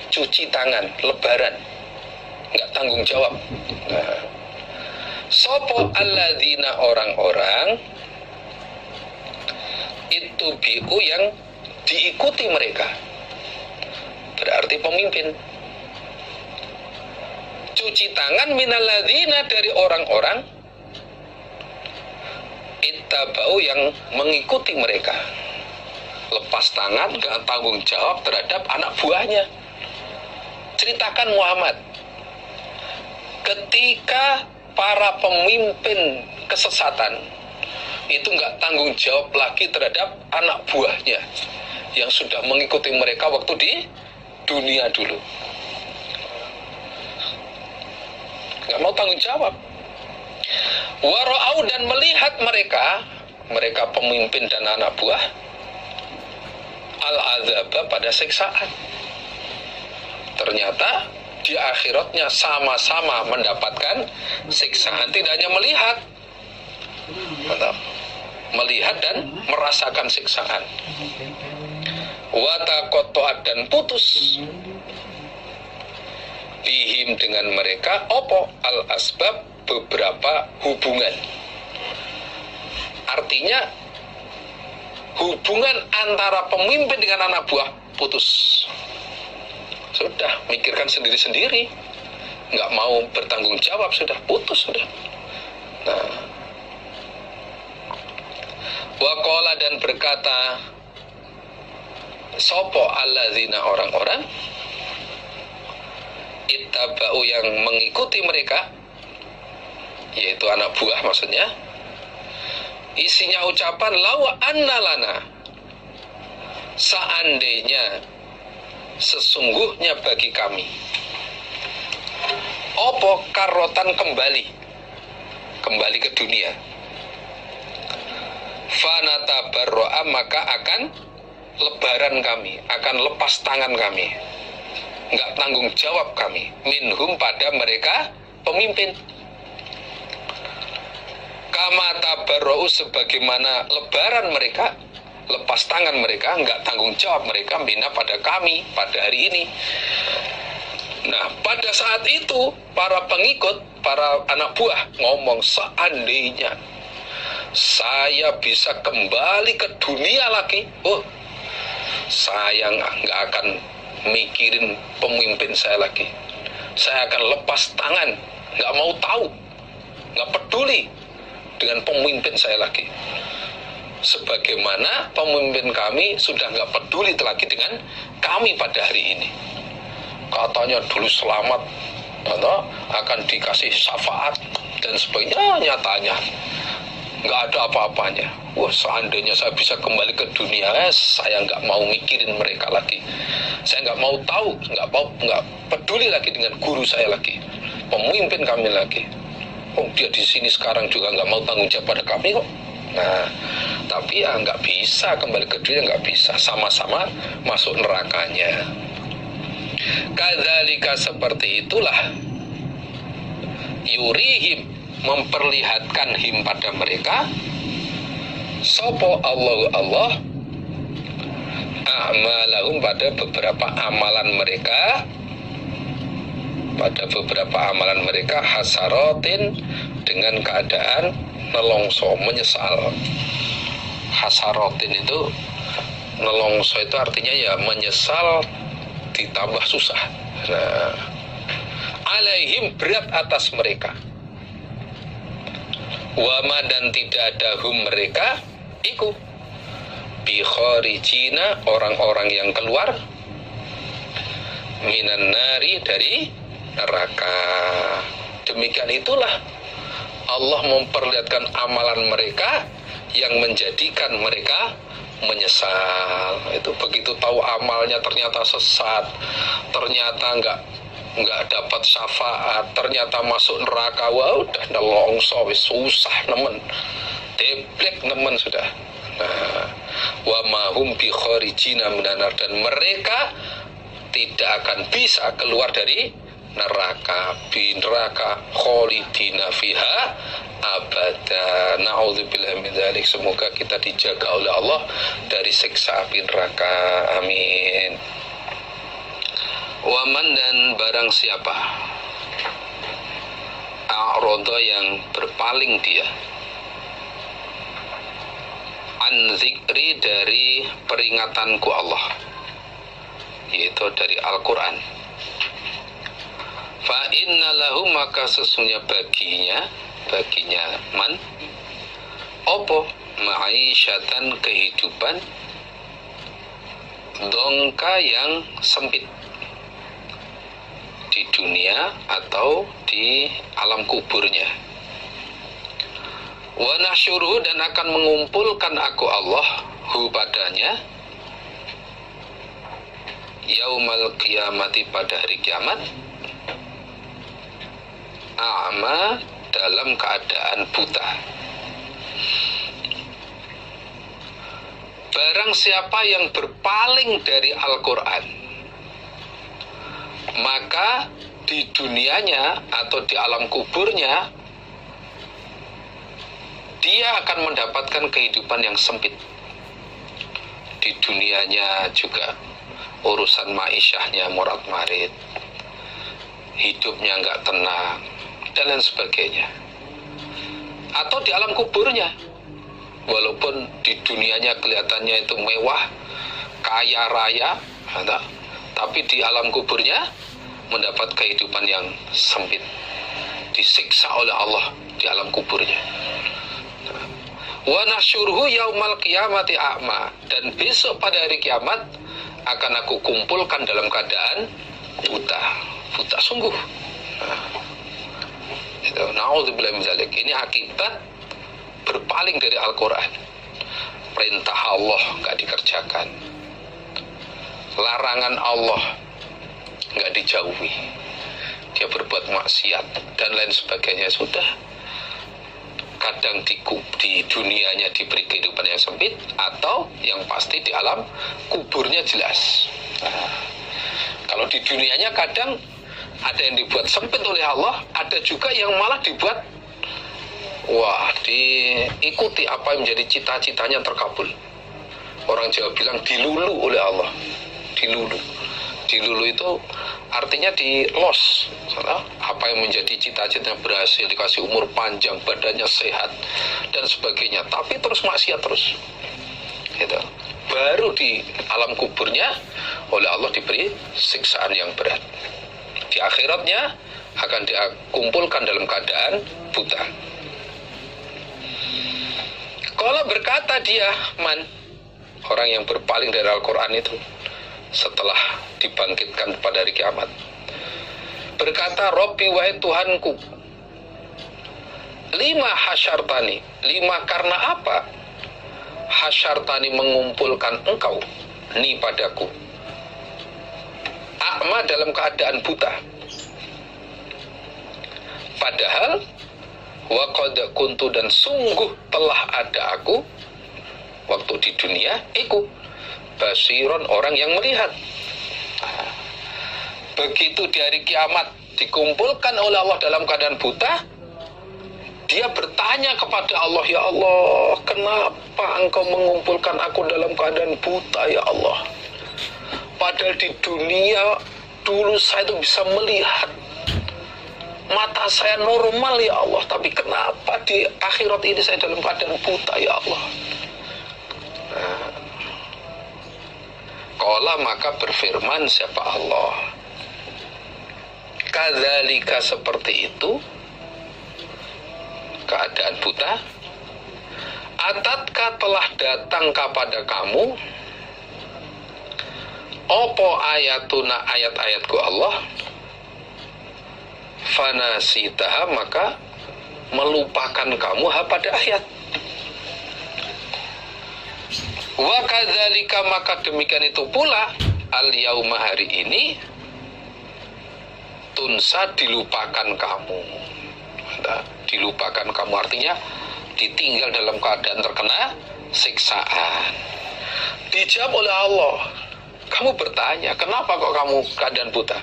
cuci tangan, lebaran, nggak tanggung jawab. Nah, sopo alladzina, orang-orang itu biku, yang diikuti mereka, berarti pemimpin. Cuci tangan minalladzina, dari orang-orang ittaba'u, yang mengikuti mereka. Lepas tangan, gak tanggung jawab terhadap anak buahnya. Ceritakan Muhammad, ketika para pemimpin kesesatan itu gak tanggung jawab lagi terhadap anak buahnya yang sudah mengikuti mereka waktu di dunia dulu. nggak mau tanggung jawab. Wara'au dan melihat mereka pemimpin dan anak buah, al-azaba pada siksaan. Ternyata di akhiratnya sama-sama mendapatkan siksaan, tidak hanya melihat dan merasakan siksaan. Wa taqatta'at dan putus bihim dengan mereka opo al-asbab beberapa hubungan. Artinya hubungan antara pemimpin dengan anak buah putus. Sudah mikirkan sendiri-sendiri, nggak mau bertanggung jawab, sudah putus sudah. Nah, waqala dan berkata sopo alladzina orang-orang ittaba'u yang mengikuti mereka, yaitu anak buah maksudnya. Isinya ucapan lawa anna lana, seandainya sesungguhnya bagi kami opo karotan kembali ke dunia, fanatabarro'a maka akan lebaran kami, akan lepas tangan kami, nggak tanggung jawab kami, minhum pada mereka pemimpin. Kama tabarro'u sebagaimana lebaran mereka, lepas tangan mereka, nggak tanggung jawab mereka, mina pada kami pada hari ini. Nah, pada saat itu para pengikut, para anak buah ngomong, seandainya saya bisa kembali ke dunia lagi, saya nggak akan mikirin pemimpin saya lagi, saya akan lepas tangan, nggak mau tahu, nggak peduli dengan pemimpin saya lagi. Sebagaimana pemimpin kami sudah nggak peduli lagi dengan kami pada hari ini. Katanya dulu selamat, akan dikasih syafaat dan sebagainya, nyatanya nggak ada apa-apanya. Wah, seandainya saya bisa kembali ke dunia, saya nggak mau mikirin mereka lagi. Saya nggak mau tahu, nggak peduli lagi dengan guru saya lagi, pemimpin kami lagi. Dia di sini sekarang juga nggak mau tanggung jawab pada kami kok. Nah, tapi ya nggak bisa kembali ke dunia, nggak bisa, sama-sama masuk nerakanya. Kadzalika seperti itulah yurihim memperlihatkan him pada mereka sopo Allah a'malahum pada beberapa amalan mereka hasarotin dengan keadaan nelongso, menyesal. Hasarotin itu nelongso itu artinya ya menyesal ditambah susah. Nah, alaihim berat atas mereka. Wama dan tidak ada hum mereka iku bi kharijina orang-orang yang keluar minan nari dari neraka. Demikian itulah Allah memperlihatkan amalan mereka yang menjadikan mereka menyesal. Itu begitu tahu amalnya ternyata sesat, ternyata nggak dapat syafaat, ternyata masuk neraka, wah udah nelongso, susah nemen, teplek nemen sudah. Nah, wa mahum bi kharijina minan nar, dan mereka tidak akan bisa keluar dari neraka, bi neraka khalidina fiha abada. Na'udzubillah min dzalik. Semoga kita dijaga oleh Allah dari siksa api neraka. Amin. Waman dan barang siapa a'rodo yang berpaling dia an zikri dari peringatanku Allah, yaitu dari Al-Quran, fa inna lahu maka sesungguhnya baginya man opo ma'isyatan kehidupan dongka yang sempit di dunia atau di alam kuburnya. Wa nasyuruhu dan akan mengumpulkan aku Allah hu padanya yaumal qiyamati pada hari kiamat a'ma, dalam keadaan buta. Barang siapa yang berpaling dari Al-Quran, maka di dunianya atau di alam kuburnya dia akan mendapatkan kehidupan yang sempit. Di dunianya juga urusan maisyahnya morat-marit, hidupnya nggak tenang, dan lain sebagainya. Atau di alam kuburnya, walaupun di dunianya kelihatannya itu mewah, kaya raya, tapi di alam kuburnya mendapat kehidupan yang sempit, disiksa oleh Allah di alam kuburnya. Wa nahsyuruhu yaumal qiyamati a'ma, dan besok pada hari kiamat akan aku kumpulkan dalam keadaan buta sungguh. Na'udzubillah min dzalik. Ini akibat berpaling dari Al-Quran. Perintah Allah nggak dikerjakan, larangan Allah nggak dijauhi, dia berbuat maksiat dan lain sebagainya. Sudah, kadang di dunianya diberi kehidupan yang sempit, atau yang pasti di alam kuburnya jelas. Kalau di dunianya kadang ada yang dibuat sempit oleh Allah, ada juga yang malah dibuat diikuti apa yang menjadi cita-citanya terkabul. Orang Jawa bilang dilulu oleh Allah. Dilulu itu artinya dilos. Apa yang menjadi cita-citanya berhasil, dikasih umur panjang, badannya sehat dan sebagainya, tapi terus maksiat terus. Gitu. Baru di alam kuburnya oleh Allah diberi siksaan yang berat. Di akhiratnya akan dikumpulkan dalam keadaan buta. Kalau berkata dia, orang yang berpaling dari Al-Quran itu setelah dibangkitkan pada hari kiamat, berkata, Robbi wahai Tuhanku, lima hasyartani, lima karena apa hasyartani mengumpulkan engkau ni padaku, a'ma dalam keadaan buta, padahal wa qad kuntu, dan sungguh telah ada aku waktu di dunia iku basiron, orang yang melihat. Begitu di hari kiamat dikumpulkan oleh Allah dalam keadaan buta, dia bertanya kepada Allah, ya Allah, kenapa engkau mengumpulkan aku dalam keadaan buta ya Allah, padahal di dunia dulu saya itu bisa melihat, mata saya normal ya Allah, tapi kenapa di akhirat ini saya dalam keadaan buta ya Allah. Qala, maka berfirman siapa Allah, kadzalika, seperti itu keadaan buta, atatka, telah datang kepada kamu, opo ayatuna, ayat-ayatku Allah, fanasitaha, maka melupakan kamu pada ayat. Wa kadzalika, maka demikian itu pula, al yauma, hari ini, tunsa, dilupakan kamu. Dilupakan kamu artinya ditinggal dalam keadaan terkena siksaan. Dijawab oleh Allah. Kamu bertanya, kenapa kok kamu keadaan buta?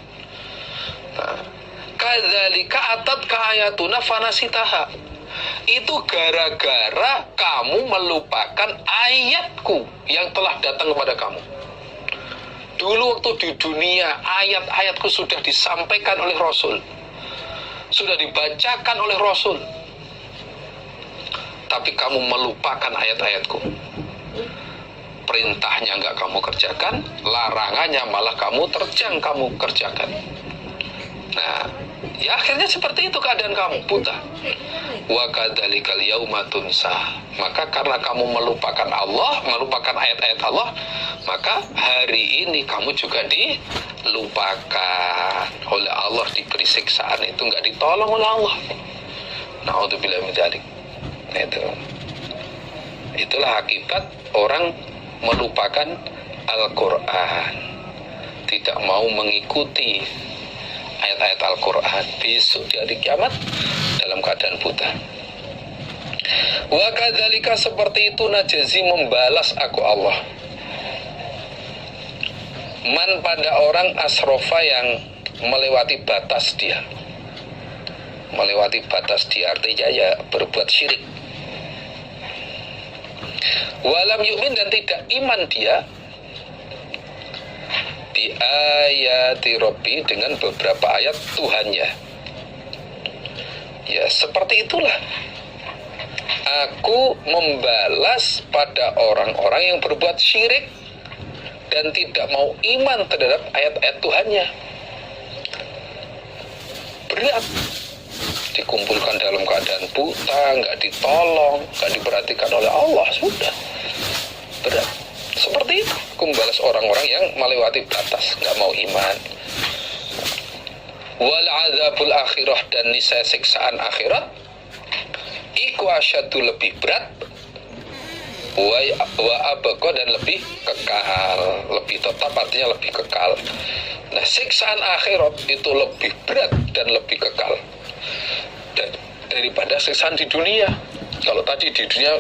Kadzalika atatka ayatuna fanasitaha. Itu gara-gara kamu melupakan ayatku yang telah datang kepada kamu. Dulu waktu di dunia, ayat-ayatku sudah disampaikan oleh Rasul, sudah dibacakan oleh Rasul, tapi kamu melupakan ayat-ayatku. Perintahnya nggak kamu kerjakan, larangannya malah kamu terjang kamu kerjakan. Nah, ya akhirnya seperti itu keadaan kamu, buta. Wa kadzalikal yauma tunsa. Maka karena kamu melupakan Allah, melupakan ayat-ayat Allah, maka hari ini kamu juga dilupakan oleh Allah, diberi siksaan, itu nggak ditolong oleh Allah. Na'udzubillah min dzalik. Itulah akibat orang melupakan Al-Quran, tidak mau mengikuti ayat-ayat Al-Quran besok di hari kiamat dalam keadaan buta. Wa kadzalika, seperti itu, najazi, membalas aku Allah, man, pada orang asrofa yang melewati batas dia. Melewati batas dia artinya ya berbuat syirik. Walam yu'min, dan tidak iman dia bi ayati Rabbi, dengan beberapa ayat Tuhannya. Ya seperti itulah aku membalas pada orang-orang yang berbuat syirik dan tidak mau iman terhadap ayat-ayat Tuhannya. Berat dikumpulkan dalam keadaan buta, nggak ditolong, nggak diperhatikan oleh Allah, sudah berat. Seperti itu aku membalas orang-orang yang melewati batas, nggak mau iman. Wal adzabul akhirah, dan niscaya siksaan akhirat iku asyadu, lebih berat, wa abqa, dan lebih kekal, lebih tetap, artinya lebih kekal. Nah, siksaan akhirat itu lebih berat dan lebih kekal daripada siksaan di dunia. Kalau tadi di dunia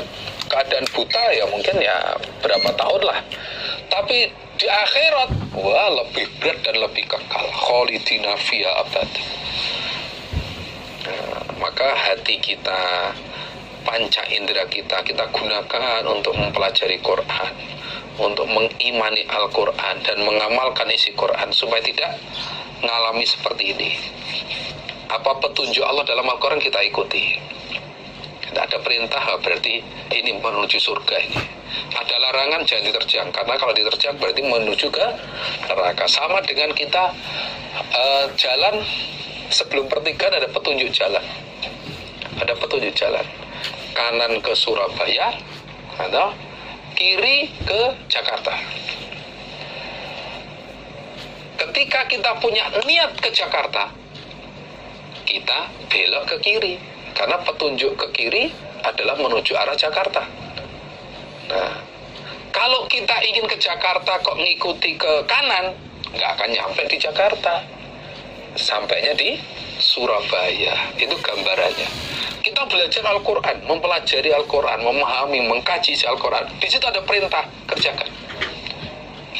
keadaan buta ya mungkin ya berapa tahun lah, tapi di akhirat wah lebih berat dan lebih kekal, khalidina fiha abada. Nah, maka hati kita, panca indera kita gunakan untuk mempelajari Quran, untuk mengimani Al-Quran dan mengamalkan isi Quran supaya tidak mengalami seperti ini. Apa petunjuk Allah dalam Al-Quran kita ikuti. Tidak ada perintah berarti ini menuju surga ini. Ada larangan jangan diterjang, karena kalau diterjang berarti menuju ke neraka. Sama dengan kita jalan sebelum pertigaan ada petunjuk jalan. Ada petunjuk jalan. Kanan ke Surabaya atau kiri ke Jakarta. Ketika kita punya niat ke Jakarta, kita belok ke kiri, karena petunjuk ke kiri adalah menuju arah Jakarta. Nah, kalau kita ingin ke Jakarta kok ngikuti ke kanan, nggak akan nyampe di Jakarta, sampainya di Surabaya. Itu gambarannya. Kita belajar Al-Quran, mempelajari Al-Quran, memahami, mengkaji Al-Quran. Di situ ada perintah, kerjakan.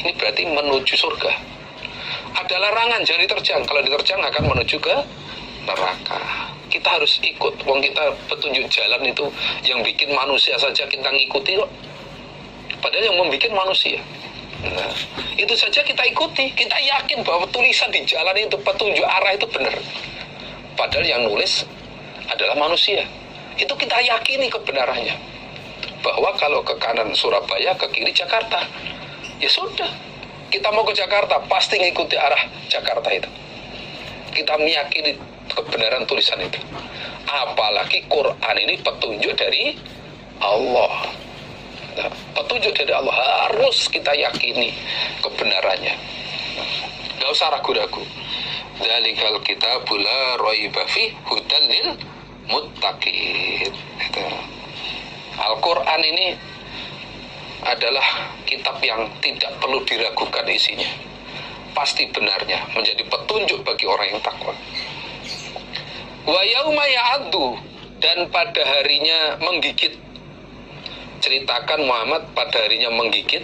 Ini berarti menuju surga. Ada larangan, jangan diterjang. Kalau diterjang akan menuju ke neraka. Kita harus ikut. Wong kita petunjuk jalan itu yang bikin manusia saja kita ngikuti kok. Padahal yang membuat manusia. Nah, itu saja kita ikuti. Kita yakin bahwa tulisan di jalan itu, petunjuk arah itu benar. Padahal yang nulis adalah manusia. Itu kita yakini kebenarannya. Bahwa kalau ke kanan Surabaya, ke kiri Jakarta. Ya sudah. Kita mau ke Jakarta, pasti ngikuti arah Jakarta itu. Kita meyakini kebenaran tulisan itu. Apalagi Quran ini petunjuk dari Allah. Nah, petunjuk dari Allah harus kita yakini kebenarannya. Gak usah ragu-ragu. Dzalikal kitabul la raiba fihi hudal lil muttaqin. Al-Quran ini adalah kitab yang tidak perlu diragukan isinya. Pasti benarnya, menjadi petunjuk bagi orang yang takwa. Wa yauma ya'addu, dan pada harinya menggigit. Ceritakan Muhammad pada harinya menggigit.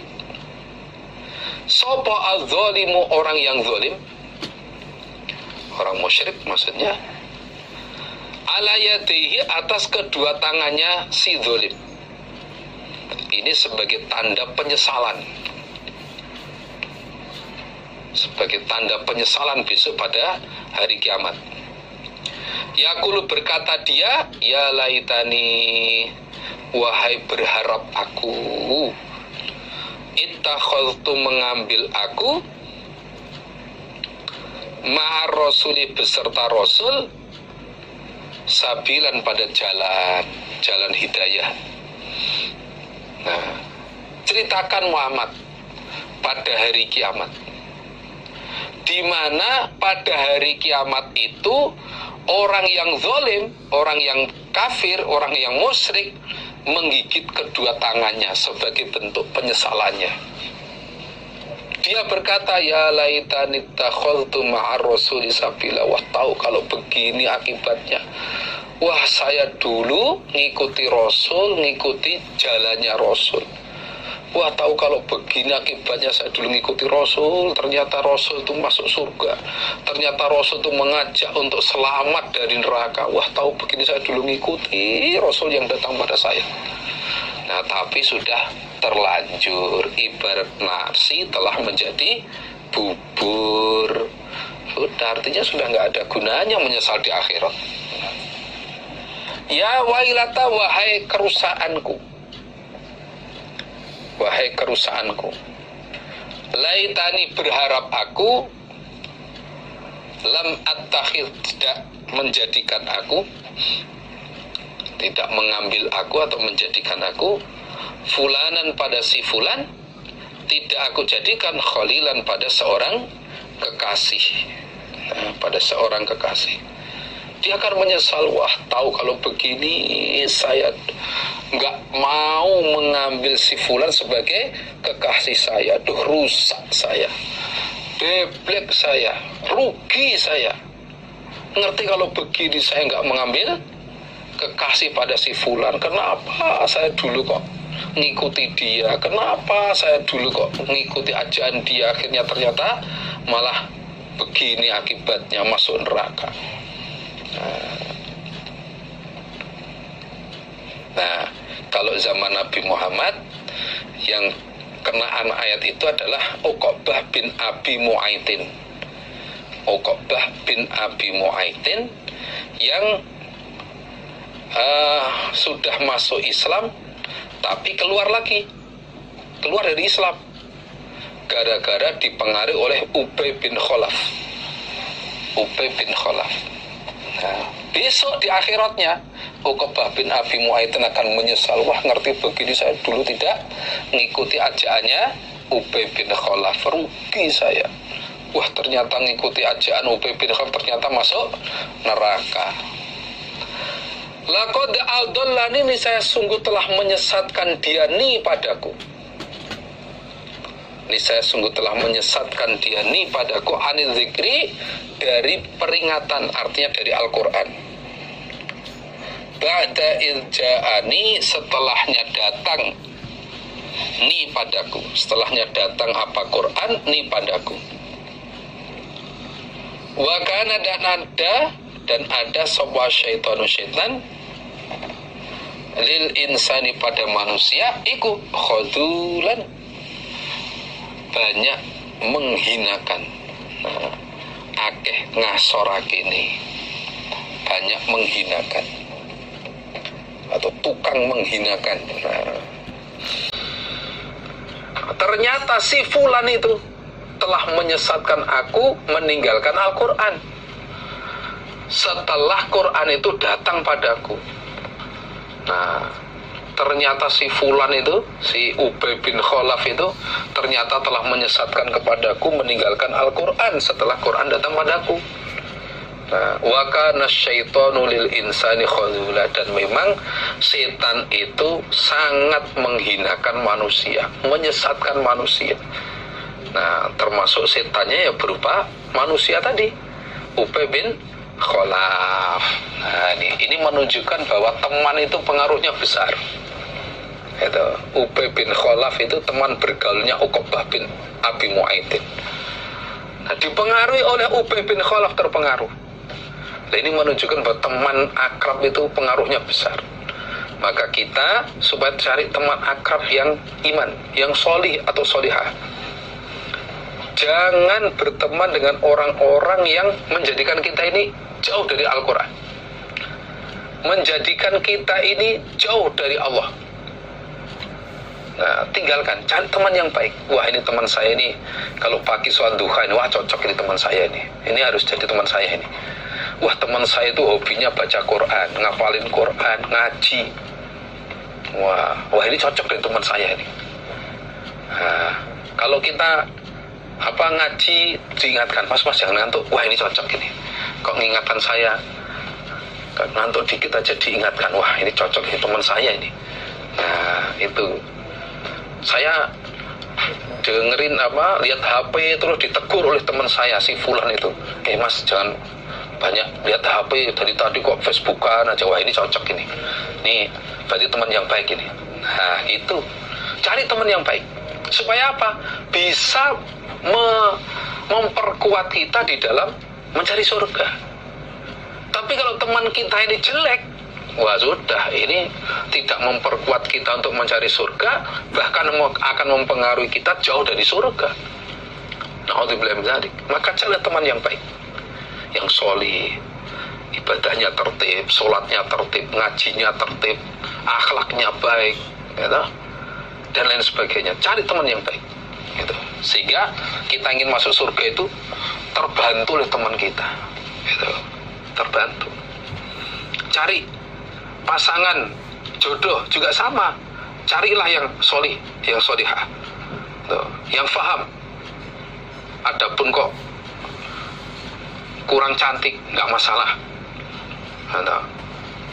Sapa az-zalimu, orang yang zalim, orang musyrik maksudnya, ala yadihi, atas kedua tangannya si zalim. Ini sebagai tanda penyesalan. Sebagai tanda penyesalan besok pada hari kiamat. Yaqulu, berkata dia, ya laitani, wahai berharap aku, ittakhadhtu, mengambil aku, ma'ar rasuli, beserta rasul, sabilan, pada jalan hidayah. Nah, ceritakan Muhammad pada hari kiamat, di mana pada hari kiamat itu orang yang zalim, orang yang kafir, orang yang musyrik menggigit kedua tangannya sebagai bentuk penyesalannya. Dia berkata, ya laitani takhadtu ma'ar rasuli sabila. Wah, tahu kalau begini akibatnya. Wah, saya dulu ngikuti Rasul, ngikuti jalannya Rasul. Wah, tahu kalau begini akibatnya saya dulu ngikuti Rasul. Ternyata Rasul itu masuk surga. Ternyata Rasul itu mengajak untuk selamat dari neraka. Wah, tahu begini saya dulu ngikuti Rasul yang datang pada saya. Nah, tapi sudah terlanjur, ibarat nasi telah menjadi bubur. Sudah, artinya sudah nggak ada gunanya menyesal di akhirat. Ya wailata, wahai kerusakanku, wahai kerusakanku. Laitani, berharap aku, lam attakhid, tidak menjadikan aku, tidak mengambil aku atau menjadikan aku, fulanan pada si fulan, tidak aku jadikan khalilan pada seorang kekasih. Nah, pada seorang kekasih. Dia akan menyesal, wah tahu kalau begini saya nggak mau mengambil si fulan sebagai kekasih saya. Duh, rusak saya, deblek saya, rugi saya. Ngerti kalau begini saya nggak mengambil kekasih pada si fulan. Kenapa saya dulu kok ngikuti dia? Kenapa saya dulu kok ngikuti ajaran dia? Akhirnya ternyata malah begini akibatnya, masuk neraka. Nah, kalau zaman Nabi Muhammad yang kenaan ayat itu adalah Uqbah bin Abi Mu'aitin. Uqbah bin Abi Mu'aitin yang sudah masuk Islam tapi keluar lagi, keluar dari Islam gara-gara dipengaruhi oleh Ubay bin Khalaf. Ubay bin Khalaf. Nah, besok di akhiratnya Uqbah bin Abi Mu'aitin akan menyesal, wah ngerti begini saya dulu tidak ngikuti ajaannya Ubay bin Khalaf, rugi saya. Wah, ternyata ngikuti ajakan Ubay bin Khalaf ternyata masuk neraka. Laqad adallani, ini saya sungguh telah menyesatkan dia ni padaku. Ini saya sungguh telah menyesatkan dia ni padaku, anil zikri, dari peringatan, artinya dari Al-Quran. Ba'da ilja'ani, setelahnya datang ni padaku, setelahnya datang apa Quran ni padaku. Wa kana, dan ada sebuah syaitan lil insani, pada manusia iku khadulan, banyak menghinakan. Nah, akeh ngasorakini, banyak menghinakan atau tukang menghinakan. Nah, ternyata si fulan itu telah menyesatkan aku meninggalkan Al-Quran setelah Quran itu datang padaku. Nah, ternyata si fulan itu, si Ubay bin Khalaf itu ternyata telah menyesatkan kepadaku meninggalkan Al-Quran setelah Quran datang padaku. Nah, wa kana syaitanu lil insani khadula, dan memang setan itu sangat menghinakan manusia, menyesatkan manusia. Nah, termasuk setannya ya berupa manusia tadi, Ubay bin Khalaf. Nah, ini menunjukkan bahwa teman itu pengaruhnya besar. Itu Ubay bin Khalaf itu teman bergaulnya Uqbah bin Abi Mu'aitin. Nah, dipengaruhi oleh Ubay bin Khalaf, terpengaruh. Nah, ini menunjukkan bahwa teman akrab itu pengaruhnya besar. Maka kita supaya cari teman akrab yang iman, yang solih atau solihah. Jangan berteman dengan orang-orang yang menjadikan kita ini jauh dari Al-Quran, menjadikan kita ini jauh dari Allah. Nah, tinggalkan, cari teman yang baik. Wah, ini teman saya ini kalau pagi sholat duha ini, wah cocok ini teman saya ini harus jadi teman saya ini. Wah, teman saya itu hobinya baca Quran, ngapalin Quran, ngaji. Wah ini cocok dengan teman saya ini. Nah, kalau kita ngaji diingatkan, mas jangan ngantuk, wah ini cocok ini, kok mengingatkan saya, ngantuk dikit aja diingatkan, wah ini cocok ini teman saya ini. Nah, itu saya dengerin lihat HP terus ditegur oleh teman saya si Fulan itu. Mas, jangan banyak lihat HP, dari tadi kok Facebookan aja. Wah, ini cocok ini. Nih, berarti teman yang baik ini. Nah, itu. Cari teman yang baik. Supaya apa? Bisa memperkuat kita di dalam mencari surga. Tapi kalau teman kita ini jelek, wah sudah, ini tidak memperkuat kita untuk mencari surga, bahkan akan mempengaruhi kita jauh dari surga. Na'udzubillah min dzalik. Maka cari teman yang baik, yang solih, ibadahnya tertib, sholatnya tertib, ngajinya tertib, akhlaknya baik, gitu, dan lain sebagainya. Cari teman yang baik, gitu. Sehingga kita ingin masuk surga itu terbantu oleh teman kita, gitu. Terbantu. Cari pasangan jodoh juga sama, carilah yang solih, yang solihah, yang faham. Adapun kok kurang cantik, nggak masalah.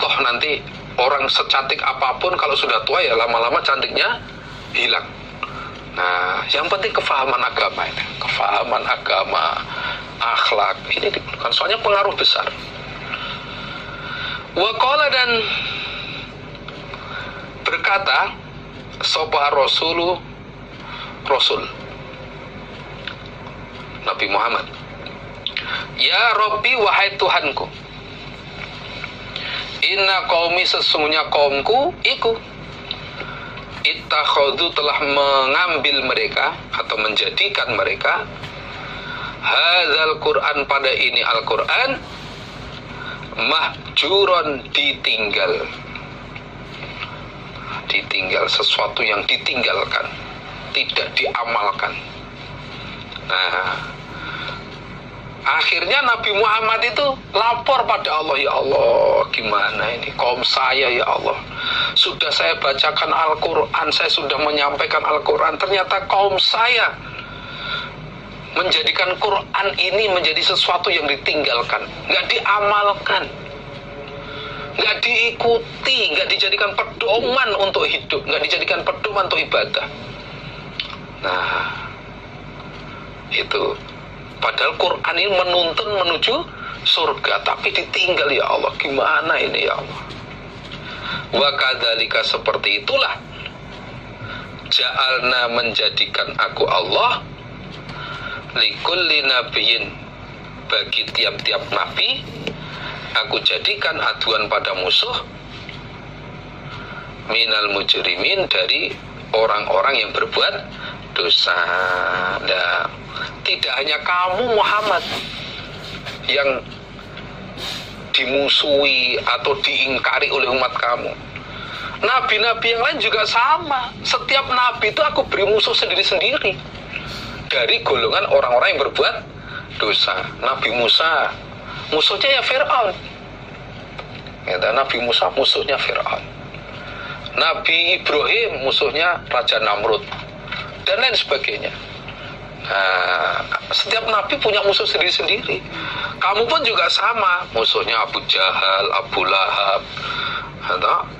Toh nanti orang secantik apapun kalau sudah tua ya lama-lama cantiknya hilang. Nah, yang penting kefahaman agama itu, kefahaman agama, akhlak ini diperlukan. Soalnya pengaruh besar. Waqala, dan berkata sapa Rasul Nabi Muhammad, ya Rabbi, wahai Tuhanku, inna qaumi, sesungguhnya kaumku iku ittakhadhu, telah mengambil mereka atau menjadikan mereka hadzal Quran, pada ini Al-Quran, mahjuron, ditinggal, sesuatu yang ditinggalkan, tidak diamalkan. Nah, akhirnya Nabi Muhammad itu lapor pada Allah, ya Allah, gimana ini kaum saya, ya Allah, sudah saya bacakan Al-Quran, saya sudah menyampaikan Al-Quran, ternyata kaum saya menjadikan Quran ini menjadi sesuatu yang ditinggalkan, nggak diamalkan, nggak diikuti, nggak dijadikan pedoman untuk hidup, nggak dijadikan pedoman untuk ibadah. Nah, itu padahal Quran ini menuntun menuju surga, tapi ditinggal, ya Allah, gimana ini, ya Allah. Wa kadzalika, seperti itulah ja'alna, menjadikan aku Allah, likulli nabiyyin, bagi tiap-tiap nabi aku jadikan aduan pada musuh, minal mujrimin, dari orang-orang yang berbuat dosa. Nah, tidak hanya kamu Muhammad yang dimusuhi atau diingkari oleh umat kamu, nabi-nabi yang lain juga sama. Setiap nabi itu aku beri musuh sendiri-sendiri dari golongan orang-orang yang berbuat dosa. Nabi Musa musuhnya ya Fir'aun, Nabi Musa musuhnya Fir'aun. Nabi Ibrahim musuhnya Raja Namrud, dan lain sebagainya. Nah, setiap nabi punya musuh sendiri-sendiri. Kamu pun juga sama, musuhnya Abu Jahal, Abu Lahab,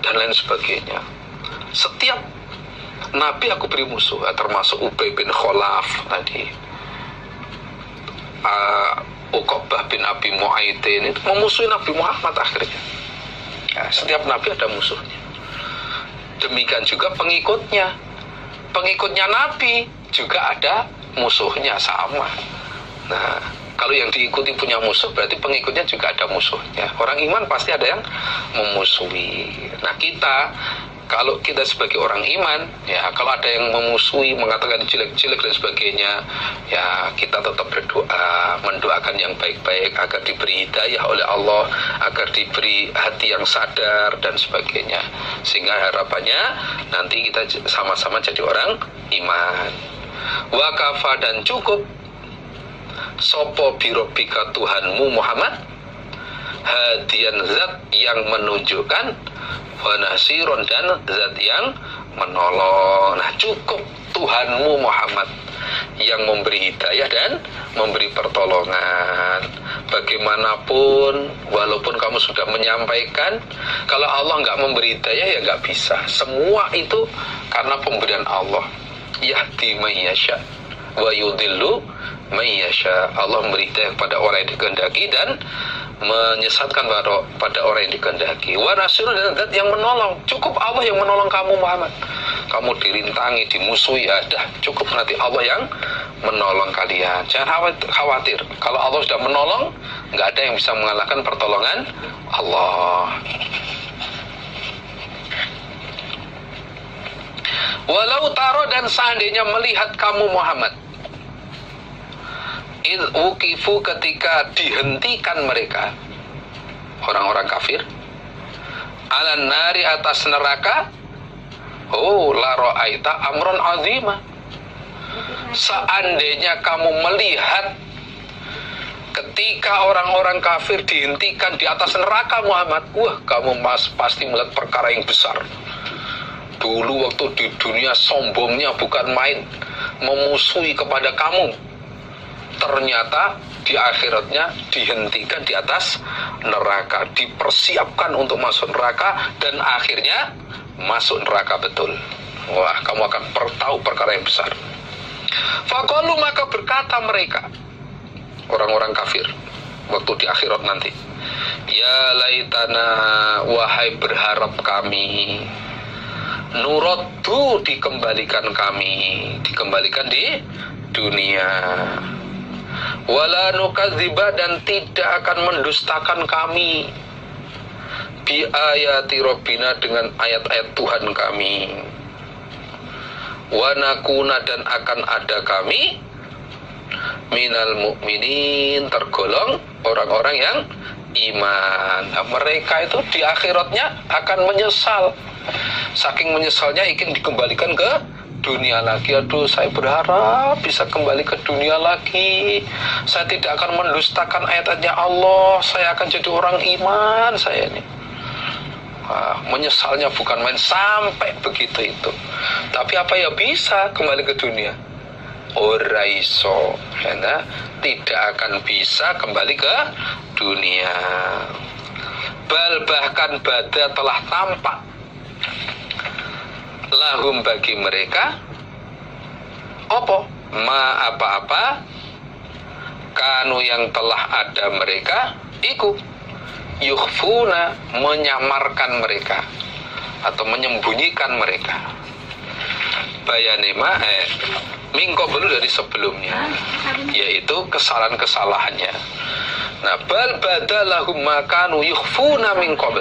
dan lain sebagainya. Setiap nabi aku beri musuh, termasuk Ubay bin Khalaf tadi, Uqbah bin Abi Mu'aitin, itu memusuhi Nabi Muhammad akhirnya. Nah, setiap nabi ada musuhnya. Demikian juga pengikutnya nabi juga ada musuhnya, sama. Nah, kalau yang diikuti punya musuh, berarti pengikutnya juga ada musuhnya. Orang iman pasti ada yang memusuhi. Nah, kalau kita sebagai orang iman, ya kalau ada yang memusuhi, mengatakan jelek-jelek dan sebagainya, ya kita tetap berdoa, mendoakan yang baik-baik agar diberi hidayah oleh Allah, agar diberi hati yang sadar dan sebagainya. Sehingga harapannya nanti kita sama-sama jadi orang iman. Wa kafa, dan cukup sopo birobika, Tuhanmu Muhammad, hadian, zat yang menunjukkan, wa nasiron, dan zat yang menolong. Nah, cukup Tuhanmu Muhammad yang memberi hidayah dan memberi pertolongan. Bagaimanapun, walaupun kamu sudah menyampaikan, kalau Allah nggak memberi hidayah ya nggak bisa. Semua itu karena pemberian Allah. yahdi may yasha wa yudhillu may yasha. Allah memberi hidayah kepada orang yang dikehendaki dan menyesatkan pada orang yang dikehendaki. Wa nasirun, dan zat yang menolong. Cukup Allah yang menolong kamu Muhammad. Kamu dirintangi, dimusuhi, ya dah, cukup nanti Allah yang menolong kalian. Jangan khawatir. Kalau Allah sudah menolong, nggak ada yang bisa mengalahkan pertolongan Allah. Walau taro, dan seandainya melihat kamu Muhammad, id uqifu, ketika dihentikan mereka, orang-orang kafir, alan nari, atas neraka, oh la ra'aita amron azima. Seandainya kamu melihat ketika orang-orang kafir dihentikan di atas neraka Muhammad, wah, kamu pasti melihat perkara yang besar. Dulu waktu di dunia sombongnya bukan main, memusuhi kepada kamu. Ternyata di akhiratnya dihentikan di atas neraka, dipersiapkan untuk masuk neraka, dan akhirnya masuk neraka betul. Wah, kamu akan tahu perkara yang besar. Faqalu, maka berkata mereka, orang-orang kafir waktu di akhirat nanti, ya laitana, wahai berharap kami, nuraddu, dikembalikan di dunia, wala nukadziba, dan tidak akan mendustakan kami, bi ayati rabbina, dengan ayat-ayat Tuhan kami, wa nakuna, dan akan ada kami minal mu'minin, tergolong orang-orang yang iman. Nah, mereka itu di akhiratnya akan menyesal. Saking menyesalnya ingin dikembalikan ke dunia lagi. Aduh, saya berharap bisa kembali ke dunia lagi. Saya tidak akan mendustakan ayat-ayatnya Allah. Saya akan jadi orang iman, saya ini. Menyesalnya bukan main sampai begitu itu. Tapi apa ya, bisa kembali ke dunia? Ora iso, ya, tidak akan bisa kembali ke dunia. Bahkan bada, telah tampak lahum, bagi mereka, apa-apa kanu, yang telah ada mereka, iku yukhfuna, menyamarkan mereka atau menyembunyikan mereka, bayanema mingko belum dari sebelumnya, yaitu kesalahan-kesalahannya. Nah, bal badalahum makanu yukhfuna min qabl.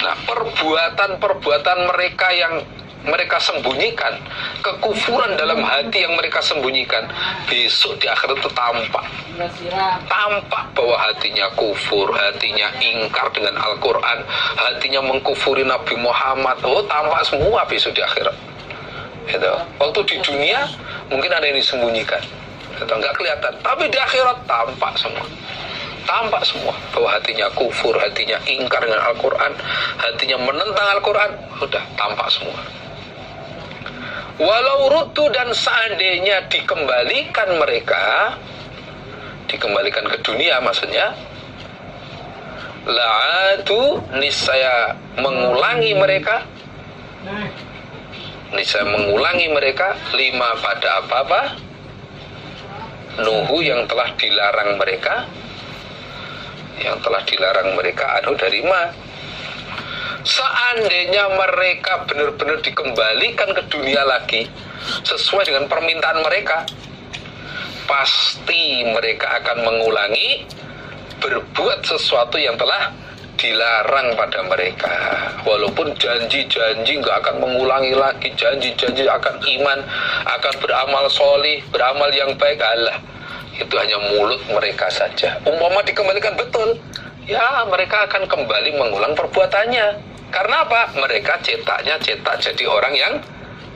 Nah, perbuatan mereka yang mereka sembunyikan, kekufuran dalam hati yang mereka sembunyikan, besok di akhirat itu tampak bahwa hatinya kufur, hatinya ingkar dengan Al-Quran, hatinya mengkufuri Nabi Muhammad. Oh, tampak semua besok di akhirat. Gitu. Waktu di dunia mungkin ada yang disembunyikan, nggak kelihatan, tapi di akhirat tampak semua bahwa hatinya kufur, hatinya ingkar dengan Al-Quran, hatinya menentang Al-Quran, udah tampak semua. Walau rutu, dan seandainya dikembalikan ke dunia, maksudnya la'atu, niscaya mengulangi mereka lima, pada apa nuhu, yang telah dilarang mereka anu dari ma. Seandainya mereka benar-benar dikembalikan ke dunia lagi sesuai dengan permintaan mereka, pasti mereka akan mengulangi berbuat sesuatu yang telah dilarang pada mereka. Walaupun janji-janji nggak akan mengulangi lagi, janji-janji akan iman, akan beramal solih, beramal yang baik, Allah, itu hanya mulut mereka saja. Umpama dikembalikan betul, ya mereka akan kembali mengulang perbuatannya. Karena apa? Mereka cetak jadi orang yang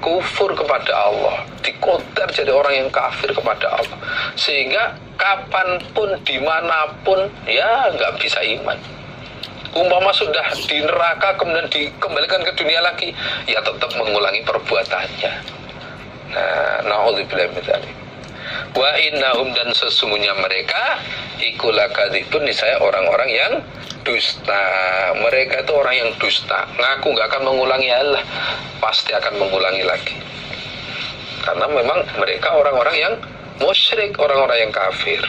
kufur kepada Allah, dikodar jadi orang yang kafir kepada Allah, sehingga kapanpun, dimanapun, ya nggak bisa iman. Umpama sudah di neraka kemudian dikembalikan ke dunia lagi, ya tetap mengulangi perbuatannya. Nah, na'udzubillah min dzalik. Wa innahum, dan sesungguhnya mereka iku lakadzibun, niscaya orang-orang yang dusta. Mereka itu orang yang dusta, ngaku nggak akan mengulangi, Allah pasti akan mengulangi lagi. karena memang mereka orang-orang yang musyrik, orang-orang yang kafir.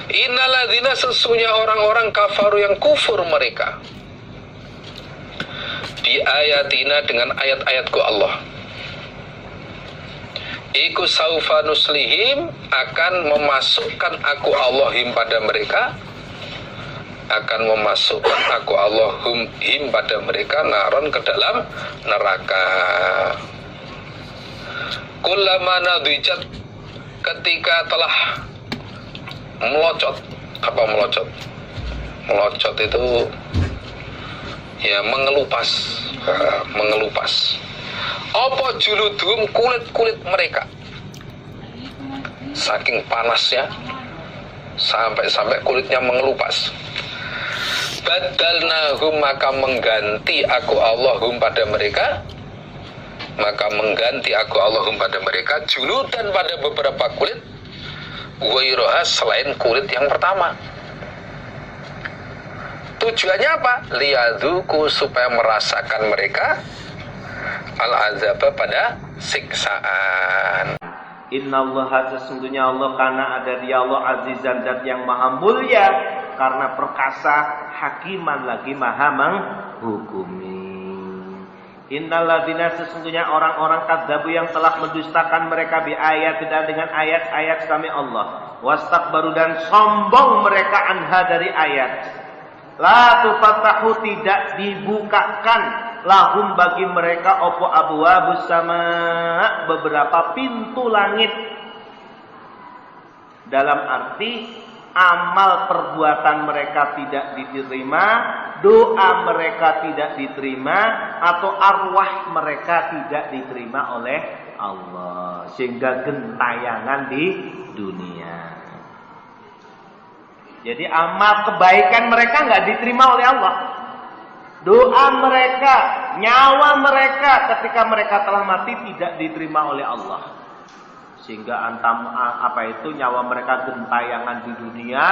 Innalladzina, sesungguhnya orang-orang kafaru yang kufur mereka di ayatina, dengan ayat-ayatku Allah, iku saufa nuslihim, akan memasukkan aku Allahim pada mereka, akan memasukkan aku Allahum pada mereka, naron, ke dalam neraka. Kullama nadijat, ketika telah melocot. Apa melocot? Melocot itu ya mengelupas, mengelupas. Apa juludum, kulit-kulit mereka, saking panasnya sampai kulitnya mengelupas. Badalnahum, maka mengganti aku Allahum pada mereka, maka mengganti aku Allahum pada mereka, juludan, pada beberapa kulit, ghairoha, selain kulit yang pertama. Tujuannya apa? Liyadzuku, supaya merasakan mereka al-azaba, pada siksaan. Innallaha, sesungguhnya Allah, karena ada Dia Allah azizan, zat yang maha mulia, karena perkasa, hakiman, lagi maha menghukumi. Innalladzina, sesungguhnya orang-orang kadzabu yang telah mendustakan mereka bi ayat, dan dengan ayat-ayat kami Allah, wastakbaru, dan sombong mereka anha, dari ayat. La tufatahu, tidak dibukakan, lahum, bagi mereka, opo abwabus sama, beberapa pintu langit. Dalam arti amal perbuatan mereka tidak diterima, doa mereka tidak diterima, atau arwah mereka tidak diterima oleh Allah, sehingga gentayangan di dunia. Jadi amal kebaikan mereka nggak diterima oleh Allah. Doa mereka, nyawa mereka ketika mereka telah mati tidak diterima oleh Allah. Sehingga nyawa mereka gentayangan di dunia,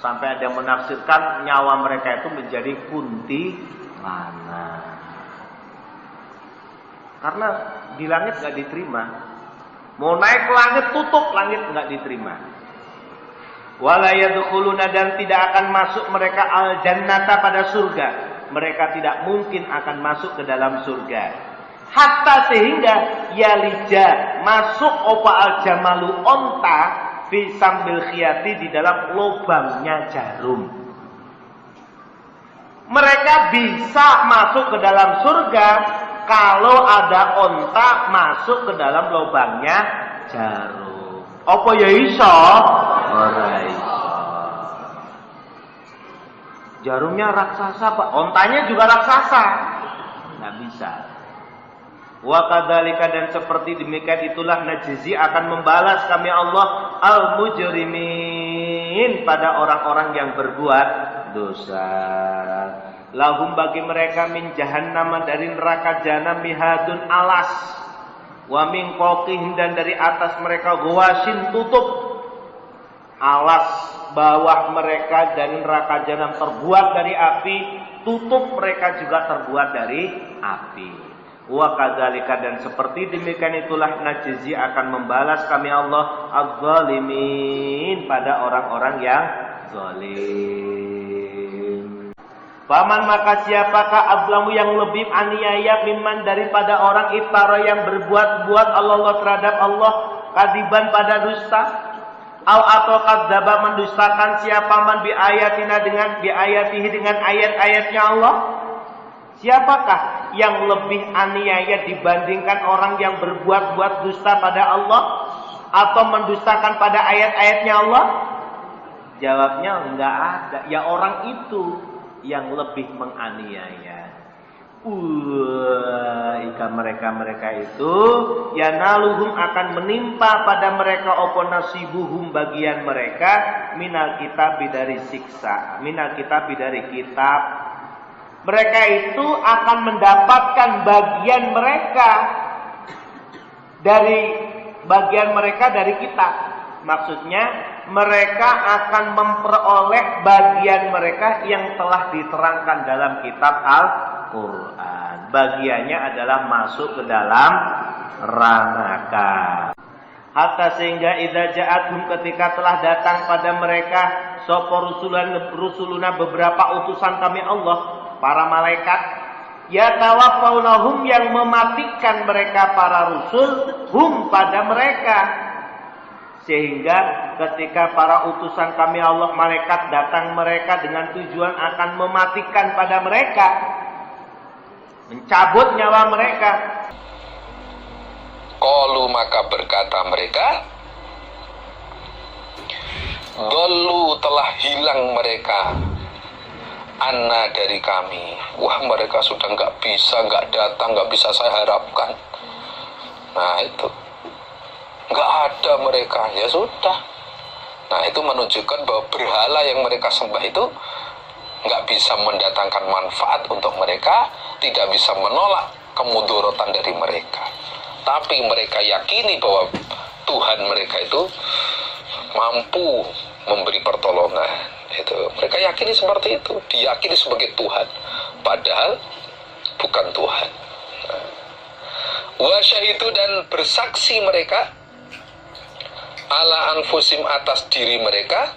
sampai ada yang menafsirkan nyawa mereka itu menjadi kuntilanak. Karena di langit nggak diterima. Mau naik ke langit, tutup langit, nggak diterima. Wala yadkhuluna, dan tidak akan masuk mereka al-jannata, pada surga. Mereka tidak mungkin akan masuk ke dalam surga. Hatta, sehingga yalija, masuk opa al-jamalu, onta, fi sambil khiyati, di dalam lubangnya jarum. Mereka bisa masuk ke dalam surga kalau ada onta masuk ke dalam lubangnya jarum. Apa ya iso? Ora iso. Jarumnya raksasa, Pak. Ontanya juga raksasa. Nggak bisa. Wa kadzalika, dan seperti demikian itulah najzi, akan membalas kami Allah al-mujrimin, pada orang-orang yang berbuat dosa. Lahum, bagi mereka, min jahannam, dari neraka jahanam, mihadun, alas, wa min fawqihim, dan dari atas mereka, ghawasin, tutup. Alas bawah mereka dari neraka jahanam terbuat dari api, tutup mereka juga terbuat dari api. Wa kadzalika, dan seperti demikian itulah najzi, akan membalas kami Allah az-zalimin, pada orang-orang yang zalim. Paman, maka siapakah azlamu, yang lebih aniaya, mimman, daripada orang iftara, yang berbuat-buat Allah terhadap Allah, kadiban, pada dusta, atau kadzdzaba, mendustakan siapa man bi ayatina, dengan bi ayatihi, dengan ayat-ayatnya Allah. Siapakah yang lebih aniaya dibandingkan orang yang berbuat-buat dusta pada Allah atau mendustakan pada ayat-ayatnya Allah? Jawabnya enggak ada. Ya orang itu yang lebih menganiaya. Ika mereka itu yanaluhum, akan menimpa pada mereka opo nasibuhum, bagian mereka, minal kitab, dari siksa, minal kitab, dari kitab. Mereka itu akan mendapatkan bagian mereka dari kitab. Maksudnya mereka akan memperoleh bagian mereka yang telah diterangkan dalam kitab Quran. Bagiannya adalah masuk ke dalam neraka. Hatta sehingga idza ja'athum ketika telah datang pada mereka sapa rusuluna beberapa utusan kami Allah, para malaikat, ya tawaffawnahum yang mematikan mereka para rusul hum pada mereka. Sehingga ketika para utusan kami Allah malaikat datang mereka dengan tujuan akan mematikan pada mereka, mencabut nyawa mereka. Qalu maka berkata mereka, dolu telah hilang mereka, anna dari kami. Wah, mereka sudah nggak datang, nggak bisa saya harapkan. Nah itu, nggak ada mereka, ya sudah. Nah itu menunjukkan bahwa berhala yang mereka sembah itu nggak bisa mendatangkan manfaat untuk mereka, tidak bisa menolak kemudorotan dari mereka. Tapi mereka yakini bahwa Tuhan mereka itu mampu memberi pertolongan. Itu mereka yakini seperti itu, diyakini sebagai Tuhan, padahal bukan Tuhan. Wa syahidu dan bersaksi mereka ala anfusim atas diri mereka,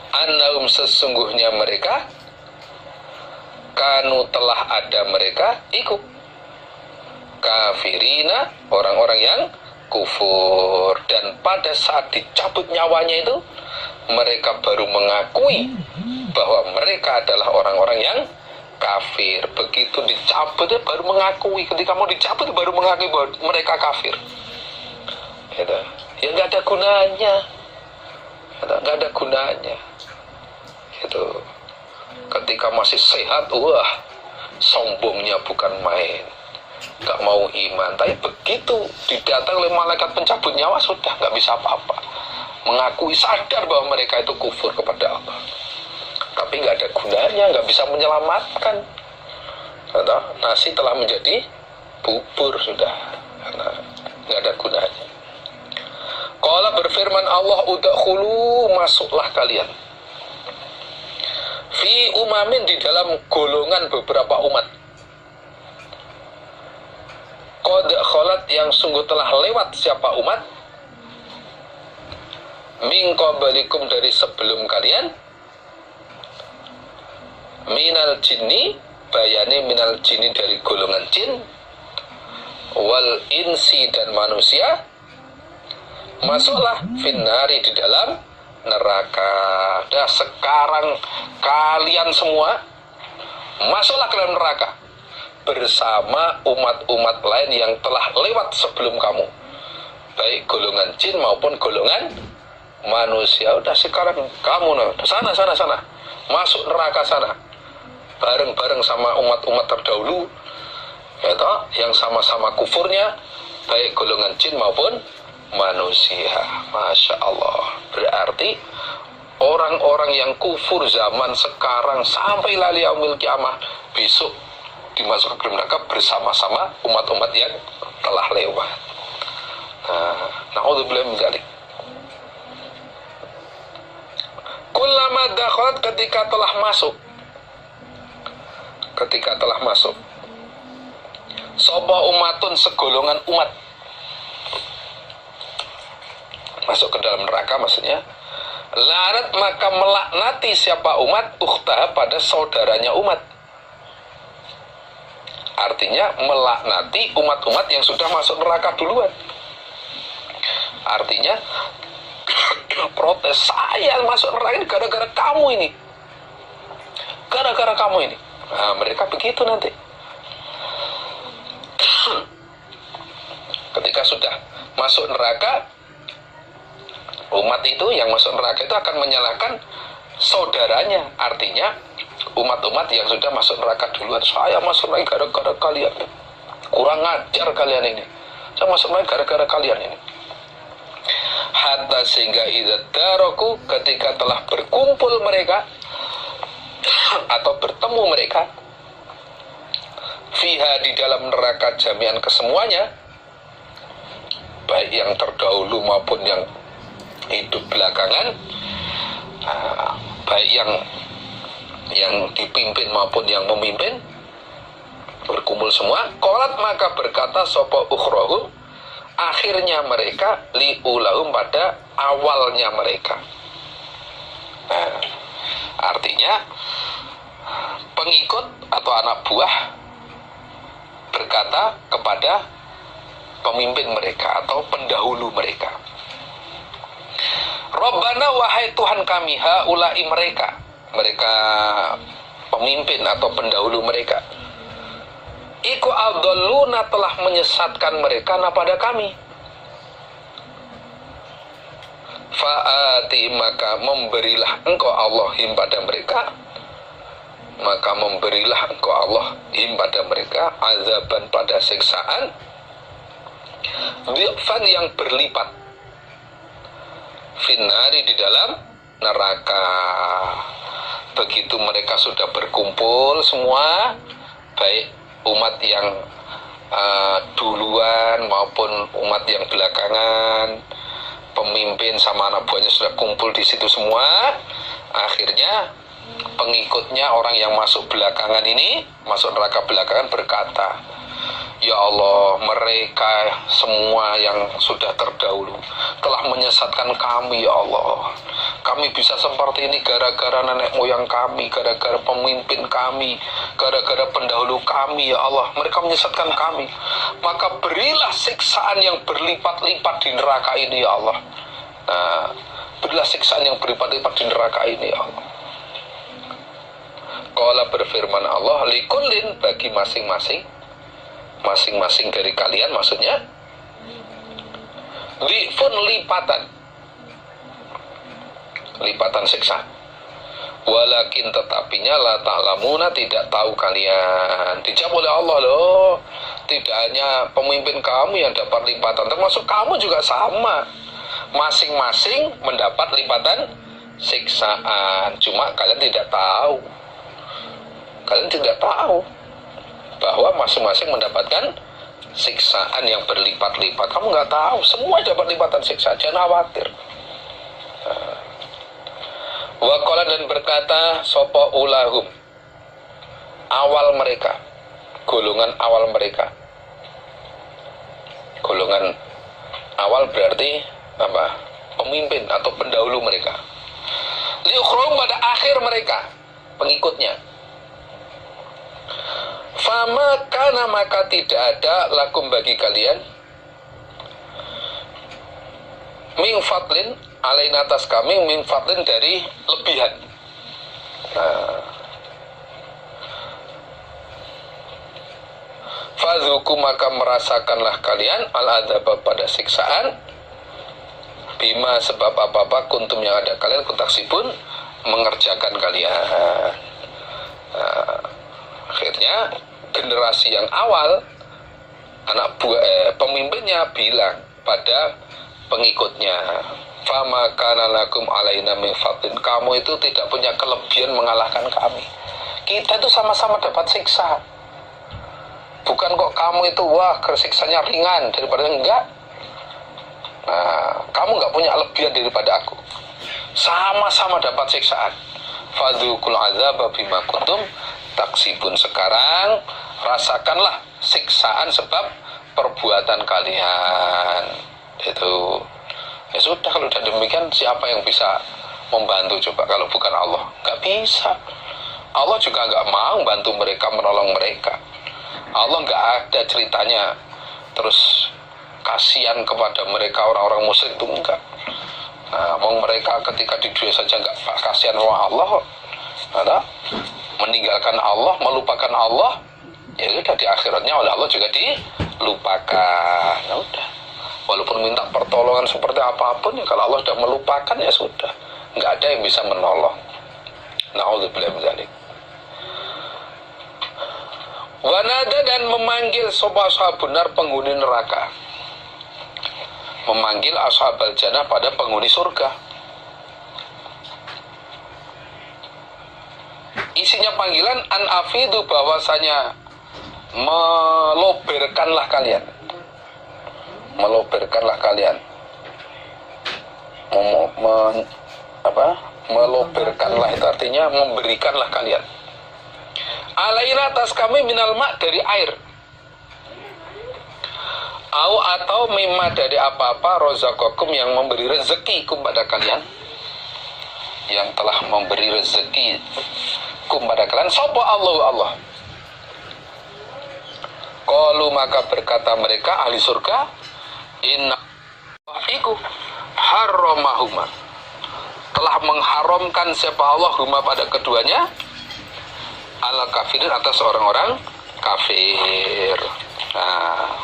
annahum sesungguhnya mereka kanu telah ada mereka ikut kafirina, orang-orang yang kufur. Dan pada saat dicabut nyawanya itu mereka baru mengakui bahwa mereka adalah orang-orang yang kafir. Begitu dicabut baru mengakui, ketika mau dicabut baru mengakui bahwa mereka kafir. Gitu. Ya nggak ada gunanya, nggak ada gunanya. Gitu. Ketika masih sehat, wah sombongnya bukan main, nggak mau iman. Tapi begitu didatang oleh malaikat pencabut nyawa, sudah nggak bisa apa-apa, mengakui sadar bahwa mereka itu kufur kepada Allah. Tapi nggak ada gunanya, nggak bisa menyelamatkan. Nasi telah menjadi bubur sudah, nggak ada gunanya. Qala berfirman Allah, udkhulu, masuklah kalian, fi umamin, di dalam golongan beberapa umat, qad khalat, yang sungguh telah lewat siapa umat, min qablikum, dari sebelum kalian, minal jinni, bayani minal jinni, dari golongan jin, wal insi, dan manusia, masuklah finnari, di dalam neraka. Dah sekarang kalian semua masuklah ke dalam neraka bersama umat-umat lain yang telah lewat sebelum kamu, baik golongan jin maupun golongan manusia. Udah sekarang kamu sana masuk neraka sana, bareng-bareng sama umat-umat terdahulu, ya toh, yang sama-sama kufurnya, baik golongan jin maupun manusia. Masya Allah. Berarti orang-orang yang kufur zaman sekarang sampai lali yaumil kiamah, besok dimasukkan ke neraka bersama-sama umat-umat yang telah lewat. Na'udzubillah min dzalik. Kullama dakhalat, ketika telah masuk sapa umatun, segolongan umat, masuk ke dalam neraka, maksudnya lanat, maka melaknati siapa umat, ukhtaha, pada saudaranya umat. Artinya melaknati umat-umat yang sudah masuk neraka duluan. Artinya protes, saya masuk neraka ini gara-gara kamu ini, gara-gara kamu ini. Nah, mereka begitu nanti. Ketika sudah masuk neraka, umat itu yang masuk neraka itu akan menyalahkan saudaranya. Artinya umat-umat yang sudah masuk neraka duluan, saya masuk neraka gara-gara kalian, kurang ngajar kalian ini, saya masuk neraka gara-gara kalian ini. Hatta sehingga idza daraku, ketika telah berkumpul mereka atau bertemu mereka, fiha, di dalam neraka, jami'an, kesemuanya, baik yang terdahulu maupun yang hidup belakangan, baik yang yang dipimpin maupun yang memimpin, berkumpul semua. Qalat, maka berkata sapa ukhrahum, akhirnya mereka, liulahum, pada awalnya mereka. Nah, artinya pengikut atau anak buah berkata kepada pemimpin mereka atau pendahulu mereka, Rabbana, wahai Tuhan kami, haulai, mereka pemimpin atau pendahulu mereka, iku adalluna, telah menyesatkan mereka pada kami. Fa'ati, maka memberilah engkau Allah him pada mereka, maka memberilah engkau Allah him pada mereka, azaban, pada siksaan, dhi'fan, yang berlipat, finnari, di dalam neraka. Begitu mereka sudah berkumpul semua, baik umat yang duluan maupun umat yang belakangan, pemimpin sama anak buahnya sudah kumpul di situ semua, akhirnya pengikutnya, orang yang masuk belakangan ini, masuk neraka belakangan, berkata, ya Allah, mereka semua yang sudah terdahulu telah menyesatkan kami, ya Allah. Kami bisa seperti ini gara-gara nenek moyang kami, gara-gara pemimpin kami, gara-gara pendahulu kami, ya Allah. Mereka menyesatkan kami. Maka berilah siksaan yang berlipat-lipat di neraka ini, ya Allah. Nah, berilah siksaan yang berlipat-lipat di neraka ini, ya Allah. Qala, berfirman Allah, likullin, bagi masing-masing dari kalian, maksudnya dhifun, lipatan siksa. Walakin, tetapinya, la ta'lamuna, tidak tahu kalian. Dijawab oleh Allah, loh, tidak hanya pemimpin kamu yang dapat lipatan, termasuk kamu juga sama, masing-masing mendapat lipatan siksaan. Cuma kalian tidak tahu bahwa masing-masing mendapatkan siksaan yang berlipat-lipat. Kamu nggak tahu, semua dapat lipatan siksa, jangan khawatir. Wa qala, dan berkata sapa ulahum, awal mereka, golongan awal mereka. Golongan awal berarti apa? Pemimpin atau pendahulu mereka. Liukhrum, pada akhir mereka, pengikutnya. Fama kana, maka tidak ada, lakum, bagi kalian, min fadlin, alain, atas kami, min fadlin, dari lebihan. Nah, fadzuku, maka merasakanlah kalian, al-adzab, pada siksaan, bima, sebab apa-apa, kuntum, yang ada kalian, kutaksibun, mengerjakan kalian. Nah, akhirnya generasi yang awal, anak buah pemimpinnya bilang pada pengikutnya, fama kana lakum alaina min fadlin, kamu itu tidak punya kelebihan mengalahkan kami. Kita itu sama-sama dapat siksa. Bukan kok kamu itu wah siksanya ringan daripada enggak. Nah, kamu enggak punya kelebihan daripada aku. Sama-sama dapat siksaan. Fadzukul azaba bima kuntum taksibun, sekarang rasakanlah siksaan sebab perbuatan kalian. Itu ya sudah, kalau sudah demikian siapa yang bisa membantu coba kalau bukan Allah? Gak bisa. Allah juga gak mau bantu mereka, menolong mereka. Allah gak ada ceritanya terus kasihan kepada mereka, orang-orang musyrik itu enggak. Nah, mau mereka ketika di dunia saja enggak kasihan sama Allah, ada meninggalkan Allah, melupakan Allah, ya udah di akhiratnya oleh Allah juga dilupakan. Ya udah, walaupun minta pertolongan seperti apapun, ya kalau Allah sudah melupakan ya sudah, nggak ada yang bisa menolong. Na'udzubillah min dzalik. Wanada, dan memanggil sopa ashabun nar, penghuni neraka, memanggil ashabal jannah, pada penghuni surga. Isinya panggilan an afidu, bahwasanya meloberkanlah kalian, Meloberkanlah itu artinya memberikanlah kalian. Alaina atas kami minal ma dari air. Atau mimma dari apa-apa rozaqakum yang memberi rezeki kepada kalian. Yang telah memberi rezeki kepada kalian. Sapa Allah. Qalu maka berkata mereka ahli surga, inna iku harramahuma, telah mengharamkan siapa Allah huma pada keduanya, ala kafirin atas orang-orang kafir. Nah,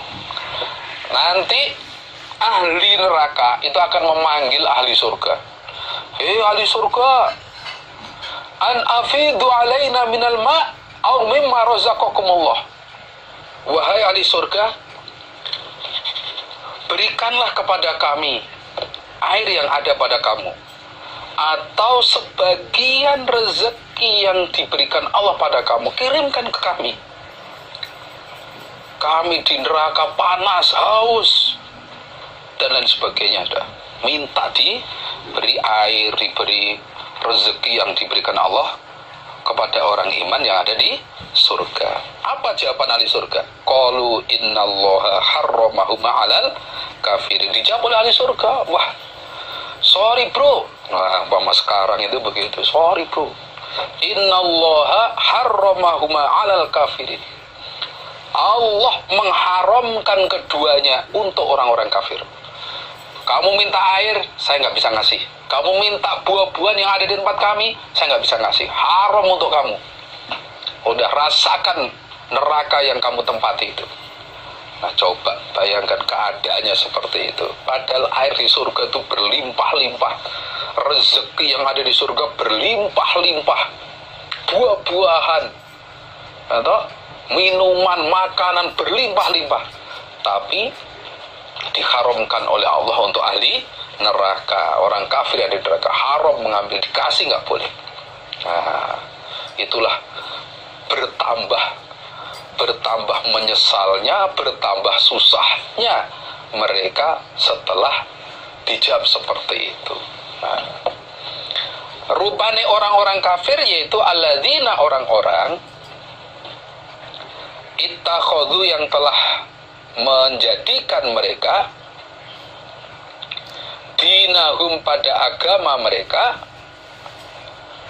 nanti ahli neraka itu akan memanggil ahli surga. Hei ahli surga, an afidu alaina minal ma' au mimma razaqakumullah. Wahai ahli surga, berikanlah kepada kami air yang ada pada kamu, atau sebagian rezeki yang diberikan Allah pada kamu, kirimkan ke kami. Kami di neraka panas, haus, dan lain sebagainya. Minta diberi air, diberi rezeki yang diberikan Allah kepada orang iman yang ada di surga. Apa jawaban ahli surga? Qalu innallaha harramahuma 'alal kafirin. Dijawab oleh ahli surga, wah, sorry bro. Nah, umpama sekarang itu begitu. Sorry bro. Innallaha harramahuma 'alal kafirin. Allah mengharamkan keduanya untuk orang-orang kafir. Kamu minta air, saya nggak bisa ngasih. Kamu minta buah-buahan yang ada di tempat kami, saya nggak bisa ngasih. Haram untuk kamu. Udah rasakan neraka yang kamu tempati itu. Nah, coba bayangkan keadaannya seperti itu. Padahal air di surga itu berlimpah-limpah. Rezeki yang ada di surga berlimpah-limpah. Buah-buahan, atau minuman, makanan berlimpah-limpah. Tapi diharamkan oleh Allah untuk ahli neraka. Orang kafir yang di neraka haram mengambil, dikasih nggak boleh. Nah, itulah bertambah menyesalnya, bertambah susahnya mereka setelah dijawab seperti itu. Nah, rupane orang-orang kafir yaitu alladzina, orang-orang ittakhadhu yang telah menjadikan mereka dinahum pada agama mereka,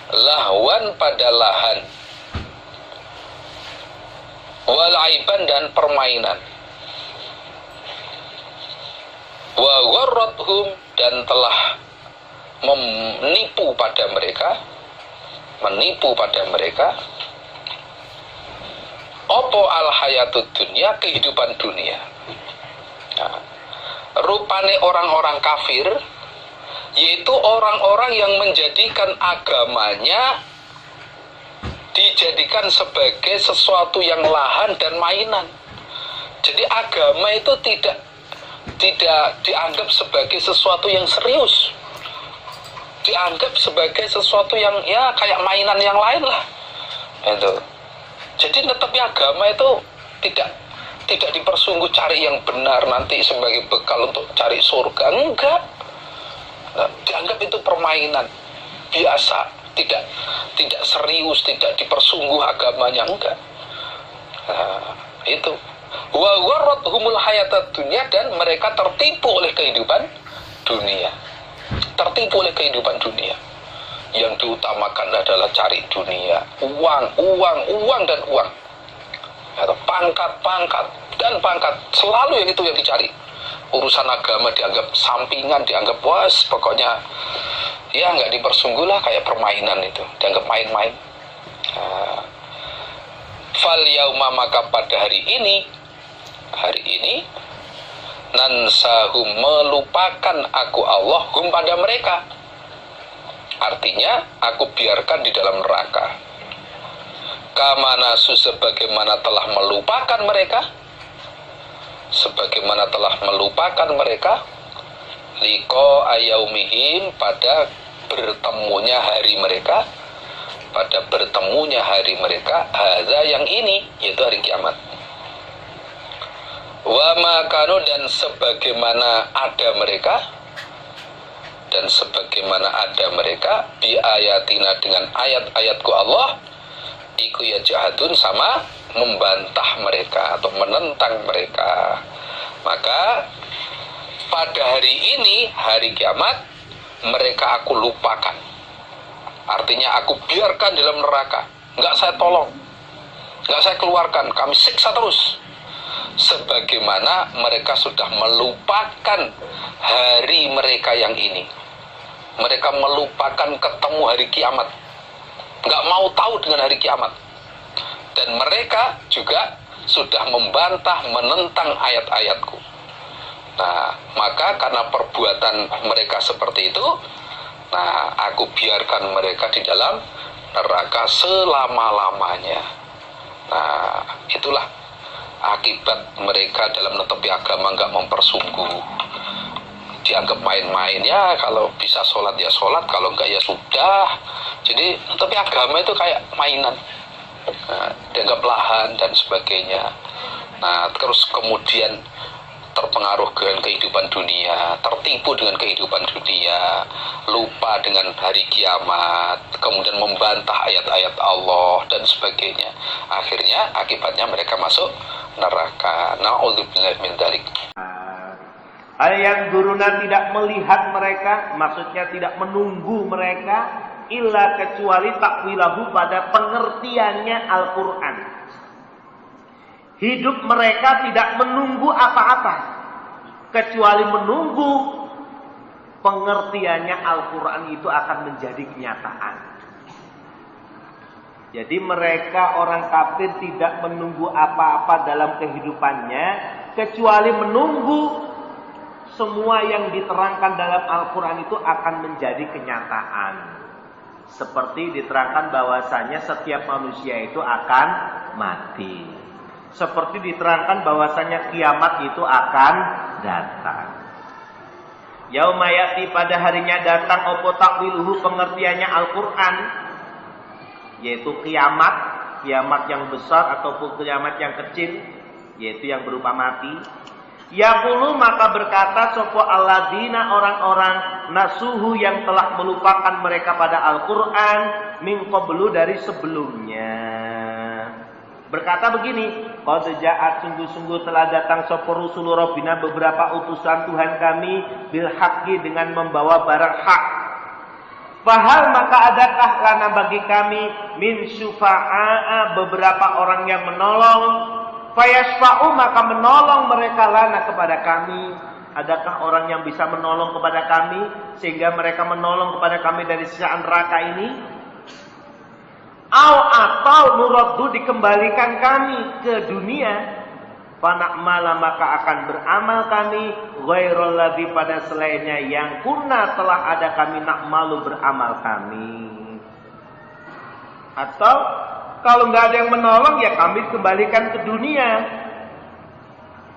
lahwan pada lahan, walaiban dan permainan, wa gharrathum dan telah menipu pada mereka opo al hayatud dunia, kehidupan dunia. Nah, rupane orang-orang kafir yaitu orang-orang yang menjadikan agamanya dijadikan sebagai sesuatu yang lahan dan mainan. Jadi agama itu tidak dianggap sebagai sesuatu yang serius, dianggap sebagai sesuatu yang ya kayak mainan yang lain lah. Itu. Jadi tetapi agama itu tidak dipersungguh cari yang benar nanti sebagai bekal untuk cari surga, enggak. Nah, dianggap itu permainan biasa, tidak serius, tidak dipersungguh agamanya, enggak. Nah, itu wa gharrathumul hayatad dunya, dan mereka tertipu oleh kehidupan dunia. Tertipu oleh kehidupan dunia. Yang diutamakan adalah cari dunia, uang dan uang. Atau pangkat dan pangkat, selalu yang itu yang dicari. Urusan agama dianggap sampingan, dianggap pokoknya ya nggak dipersungguh lah, kayak permainan itu, dianggap main-main. Fal yauma, maka pada hari ini nansahum, melupakan aku Allah hum pada mereka. Artinya aku biarkan di dalam neraka. Kamanasu, sebagaimana telah melupakan mereka liqa ayaumihim, pada bertemunya hari mereka, hadza yang ini, yaitu hari kiamat. Wa makanu, dan sebagaimana ada mereka dan sebagaimana ada mereka bi ayatina dengan ayat-ayatku Allah iku yajhadun sama membantah mereka atau menentang mereka. Maka pada hari ini, hari kiamat, mereka aku lupakan. Artinya aku biarkan dalam neraka, nggak saya tolong, nggak saya keluarkan, kami siksa terus. Sebagaimana mereka sudah melupakan hari mereka yang ini. Mereka melupakan ketemu hari kiamat, nggak mau tahu dengan hari kiamat. Dan mereka juga sudah membantah, menentang ayat-ayatku. Nah, maka karena perbuatan mereka seperti itu, nah, aku biarkan mereka di dalam neraka selama-lamanya. Nah, itulah akibat mereka dalam menetepi agama nggak mempersungguh. Dianggap main-main, ya kalau bisa sholat ya sholat, kalau enggak ya sudah. Jadi tapi agama itu kayak mainan, nah, dianggap lahan dan sebagainya. Nah, terus kemudian terpengaruh dengan kehidupan dunia, tertipu dengan kehidupan dunia, lupa dengan hari kiamat, kemudian membantah ayat-ayat Allah dan sebagainya. Akhirnya akibatnya mereka masuk neraka. Na'udzubillahi min dzalik. Yang guruna tidak melihat mereka, maksudnya tidak menunggu mereka, illa kecuali takwilahu pada pengertiannya Al-Quran. Hidup mereka tidak menunggu apa-apa, kecuali menunggu pengertiannya Al-Quran itu akan menjadi kenyataan. Jadi mereka orang kafir tidak menunggu apa-apa dalam kehidupannya, kecuali menunggu semua yang diterangkan dalam Al-Quran itu akan menjadi kenyataan. Seperti diterangkan bahwasanya setiap manusia itu akan mati. Seperti diterangkan bahwasanya kiamat itu akan datang. Yauma ya'ti, pada harinya datang opo takwiluhu, pengertiannya Al-Quran, yaitu kiamat, kiamat yang besar ataupun kiamat yang kecil, yaitu yang berupa mati. Yaqulu, maka berkata sopo alladzina, orang-orang nasuhu yang telah melupakan mereka pada Al-Quran, min qablu, dari sebelumnya. Berkata begini, qad ja'at, sungguh-sungguh telah datang sopo rusulu rabbina, beberapa utusan Tuhan kami, bil haqqi, dengan membawa barang hak. Fahal, maka adakah lana bagi kami, min syufa'a, beberapa orang yang menolong, fayasfa'u, maka menolong mereka lana kepada kami. Adakah orang yang bisa menolong kepada kami sehingga mereka menolong kepada kami dari siksa neraka ini? Atau nuraddu, dikembalikan kami ke dunia, fana'mala, maka akan beramal kami ghairal ladzi, pada selainnya yang kunna, telah ada kami na'malu, beramal kami. Atau kalau nggak ada yang menolong, ya kami kembalikan ke dunia.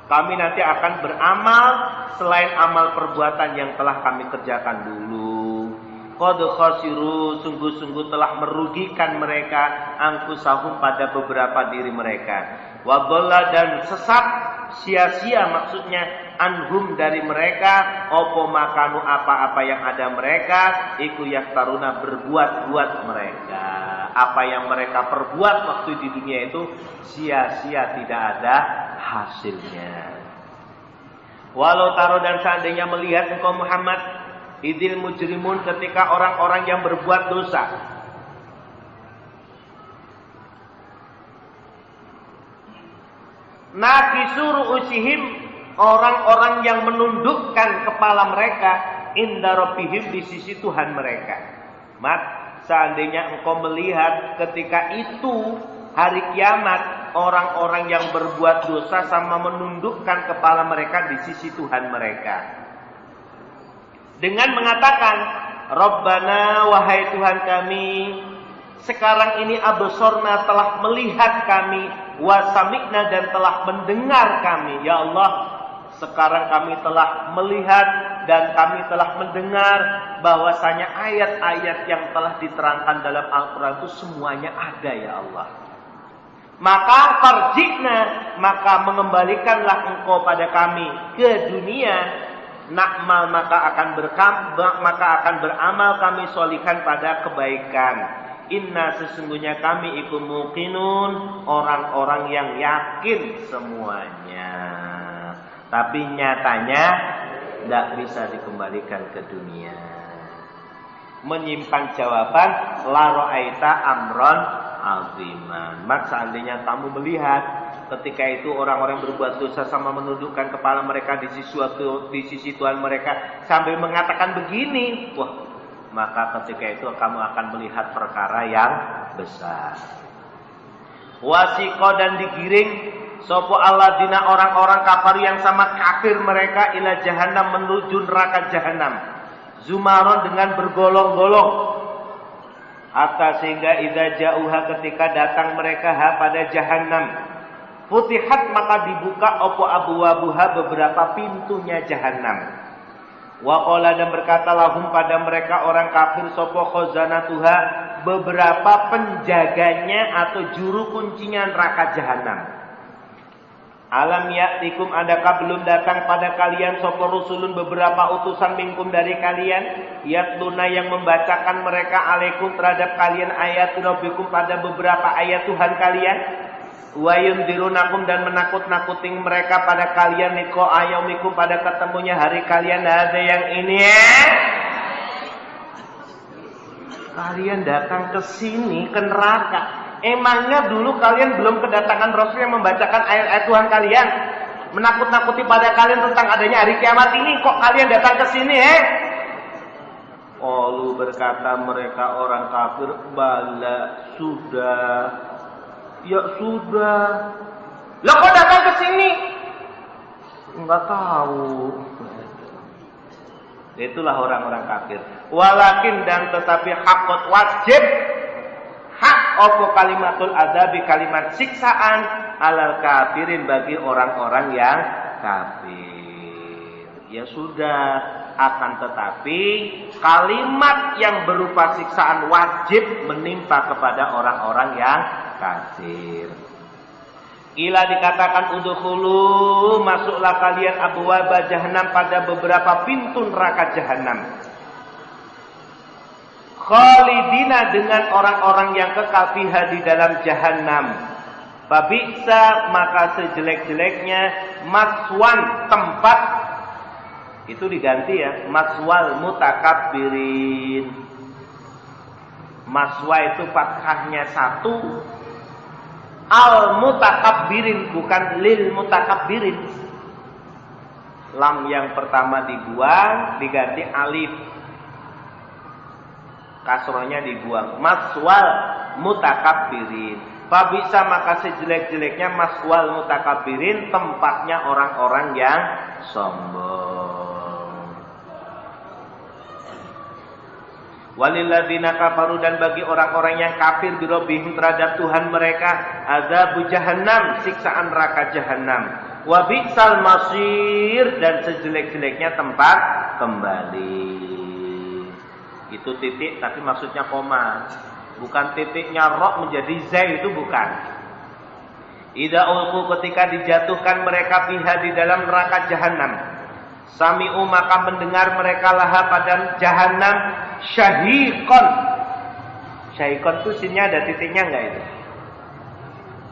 Kami nanti akan beramal selain amal perbuatan yang telah kami kerjakan dulu. Qad khasiru, sungguh-sungguh telah merugikan mereka, anfusahum, pada beberapa diri mereka. Wa dhalla, dan sesat, sia-sia maksudnya, anhum, dari mereka, opo makanu, apa-apa yang ada mereka, iku yaktaruna, berbuat-buat mereka. Apa yang mereka perbuat waktu di dunia itu sia-sia, tidak ada hasilnya. Walau taro, dan seandainya melihat engkau Muhammad, idil mujrimun, ketika orang-orang yang berbuat dosa, nakisu ru'usihim, orang-orang yang menundukkan kepala mereka, inda rabbihim, di sisi Tuhan mereka. Seandainya engkau melihat ketika itu hari kiamat, orang-orang yang berbuat dosa sama menundukkan kepala mereka di sisi Tuhan mereka, dengan mengatakan, Rabbana, wahai Tuhan kami, sekarang ini absorna, telah melihat kami, wasami'na, dan telah mendengar kami. Ya Allah, sekarang kami telah melihat dan kami telah mendengar bahwasanya ayat-ayat yang telah diterangkan dalam Al-Quran itu semuanya ada, ya Allah. Maka farji'na, maka mengembalikanlah engkau pada kami ke dunia, Nakmal maka akan beramal kami solihan pada kebaikan. Inna sesungguhnya kami iku muqinun, orang-orang yang yakin semuanya. Tapi nyatanya tidak bisa dikembalikan ke dunia. Menyimpan jawaban la ra'aita amron aziman. Mak seandainya kamu melihat ketika itu orang-orang berbuat dosa sama menundukkan kepala mereka di sisi Tuhan mereka sambil mengatakan begini, wah, maka ketika itu kamu akan melihat perkara yang besar. Wasiko dan digiring sopo alladzina orang-orang kafir yang sama kafir mereka ila jahannam menuju neraka jahanam. Zumaron dengan bergolong-golong. Hatta sehingga idza jauha ketika datang mereka pada jahanam. Futihat maka dibuka opo abwabuha beberapa pintunya jahanam. Wa qala dan berkata lahum pada mereka orang kafir sopo khazanatuha beberapa penjaganya atau juru kuncinya neraka jahanam. Alam ya'tikum adakah belum datang pada kalian sopo rusulun beberapa utusan minkum dari kalian yatluna yang membacakan mereka alaikum terhadap kalian ayat rabbikum pada beberapa ayat Tuhan kalian wa yundirunakum dan menakut-nakuti mereka pada kalian liqa ayamikum pada ketemunya hari kalian. Ada yang ini ya. Kalian datang ke sini ke neraka. Emangnya dulu kalian belum kedatangan Rasul yang membacakan ayat-ayat Tuhan kalian, menakut-nakuti pada kalian tentang adanya hari kiamat ini, kok kalian datang ke sini Lalu berkata mereka orang kafir, bala sudah. Ya sudah. Lah kok datang ke sini? Enggak tahu. Itulah orang-orang kafir. Walakin dan tetapi hakot wajib hak opo kalimatul adabi kalimat siksaan alal kafirin bagi orang-orang yang kafir. Ya sudah, akan tetapi kalimat yang berupa siksaan wajib menimpa kepada orang-orang yang kafir. Ila dikatakan udkhulu masuklah kalian abwaaba jahannam pada beberapa pintu neraka jahanam. Khalidina dengan orang-orang yang kekal fiha di dalam jahanam. Babisa maka sejelek-jeleknya maswan tempat itu diganti ya, maswal mutakabbirin. Maswa itu fathahnya 1, al mutakabbirin bukan lil mutakabbirin. Lam yang pertama dibuang diganti alif. Kasrohnya dibuang. Maswal mutakabbirin. Fabisa maka sejelek-jeleknya maswal mutakabbirin tempatnya orang-orang yang sombong. Walilladzina kafaru dan bagi orang-orang yang kafir birobihim terhadap Tuhan mereka azabu jahannam siksaan neraka jahanam. Wa bi'sal masir dan sejelek-jeleknya tempat kembali. Itu titik tapi maksudnya koma. Bukan titiknya ro menjadi zai, itu bukan. Idza ulqu ketika dijatuhkan mereka fiha di dalam neraka jahanam. Sami'u maka mendengar mereka laha pada jahanam syahiqon. Syahiqon itu sinnya ada titiknya enggak itu?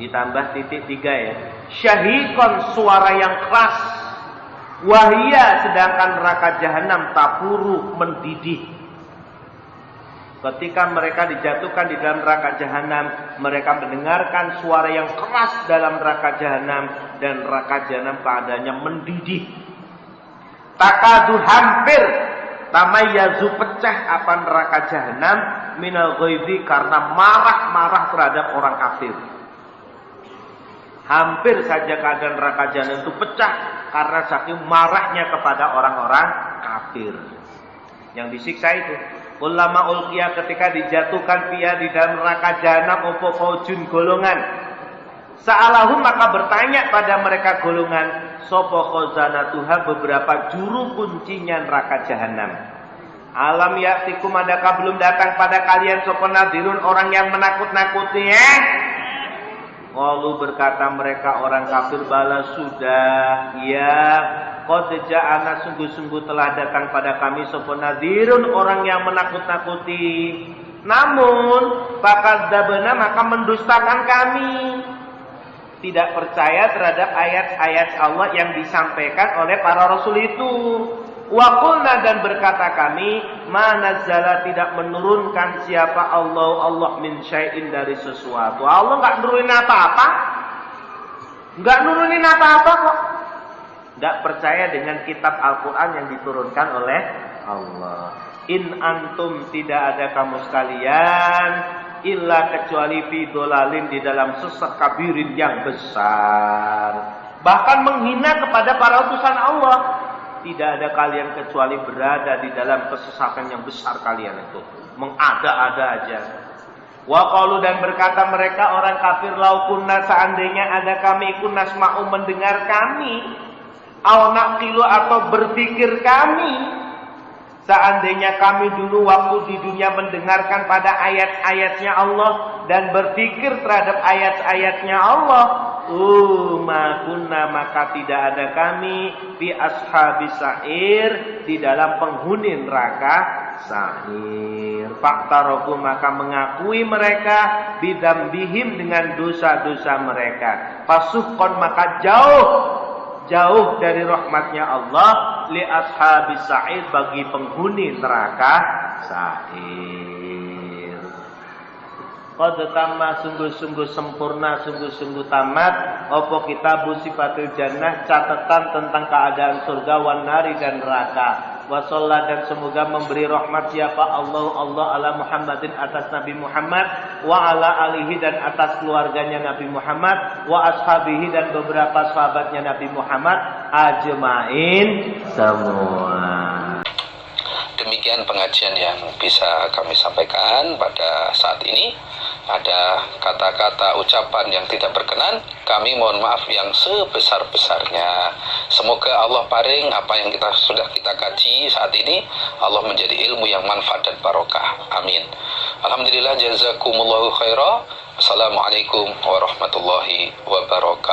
Ditambah titik 3 ya. Syahiqon suara yang keras. Wahia sedangkan neraka jahanam tafuru mendidih. Ketika mereka dijatuhkan di dalam neraka jahanam, mereka mendengarkan suara yang keras dalam neraka jahanam dan neraka jahanam keadaannya mendidih. Takadu hampir tamayyazu pecah apa neraka jahanam minal ghaidhi karena marah-marah terhadap orang kafir. Hampir saja keadaan neraka jahanam itu pecah karena saking marahnya kepada orang-orang kafir yang disiksa itu. Ulama ulqiya ketika dijatuhkan fiha di dalam neraka jahanam opo faujun golongan. Sa'alahum maka bertanya pada mereka golongan sopo khazanatuha beberapa juru kuncinya neraka jahanam. Alam ya'tikum adakah belum datang pada kalian sopo nadirun orang yang menakut-nakuti Qalu berkata mereka orang kafir bala sudah ya qad ja'ana sungguh-sungguh telah datang pada kami sapa nadhirun orang yang menakut-nakuti. Namun fakadzabna maka mendustakan kami. Tidak percaya terhadap ayat-ayat Allah yang disampaikan oleh para rasul itu. Wa qulna dan berkata kami, ma nazzala tidak menurunkan siapa Allah min syai'in dari sesuatu. Allah enggak nurunin apa-apa. Enggak nurunin apa-apa kok. Enggak percaya dengan kitab Al-Qur'an yang diturunkan oleh Allah. In antum tidak ada kamu sekalian illa kecuali fi dolalin di dalam sesat kabirin yang besar. Bahkan menghina kepada para utusan Allah. Tidak ada kalian kecuali berada di dalam kesesatan yang besar kalian itu. Mengada-ada aja. Wa qalu dan berkata mereka orang kafir lau kunna seandainya ada kami ikut nasma'u mendengar kami. Au naqilu atau berpikir kami. Seandainya kami dulu waktu di dunia mendengarkan pada ayat-ayatnya Allah dan berpikir terhadap ayat-ayatnya Allah, maka tidak ada kami fi ashabis sa'ir di dalam penghuni neraka sa'ir. Faktaroku maka mengakui mereka bidambihim dengan dosa-dosa mereka. Pasuhkon maka jauh dari rahmatnya Allah li ashabis sa'ir bagi penghuni neraka sa'ir. Qad tamma sungguh-sungguh sempurna sungguh-sungguh tamat apa kitabu sifatul jannah catatan tentang keadaan surga wan nari dan neraka. Wa shalla dan semoga memberi rahmat siapa Allah ala Muhammadin atas Nabi Muhammad wa ala alihi dan atas keluarganya Nabi Muhammad wa ashabihi dan beberapa sahabatnya Nabi Muhammad ajmain semua. Demikian pengajian yang bisa kami sampaikan pada saat ini. Ada kata-kata ucapan yang tidak berkenan, kami mohon maaf yang sebesar-besarnya. Semoga Allah paring apa yang sudah kita kaji saat ini, Allah menjadi ilmu yang manfaat dan barokah. Amin. Alhamdulillah, jazakumullahu khairah. Assalamualaikum warahmatullahi wabarakatuh.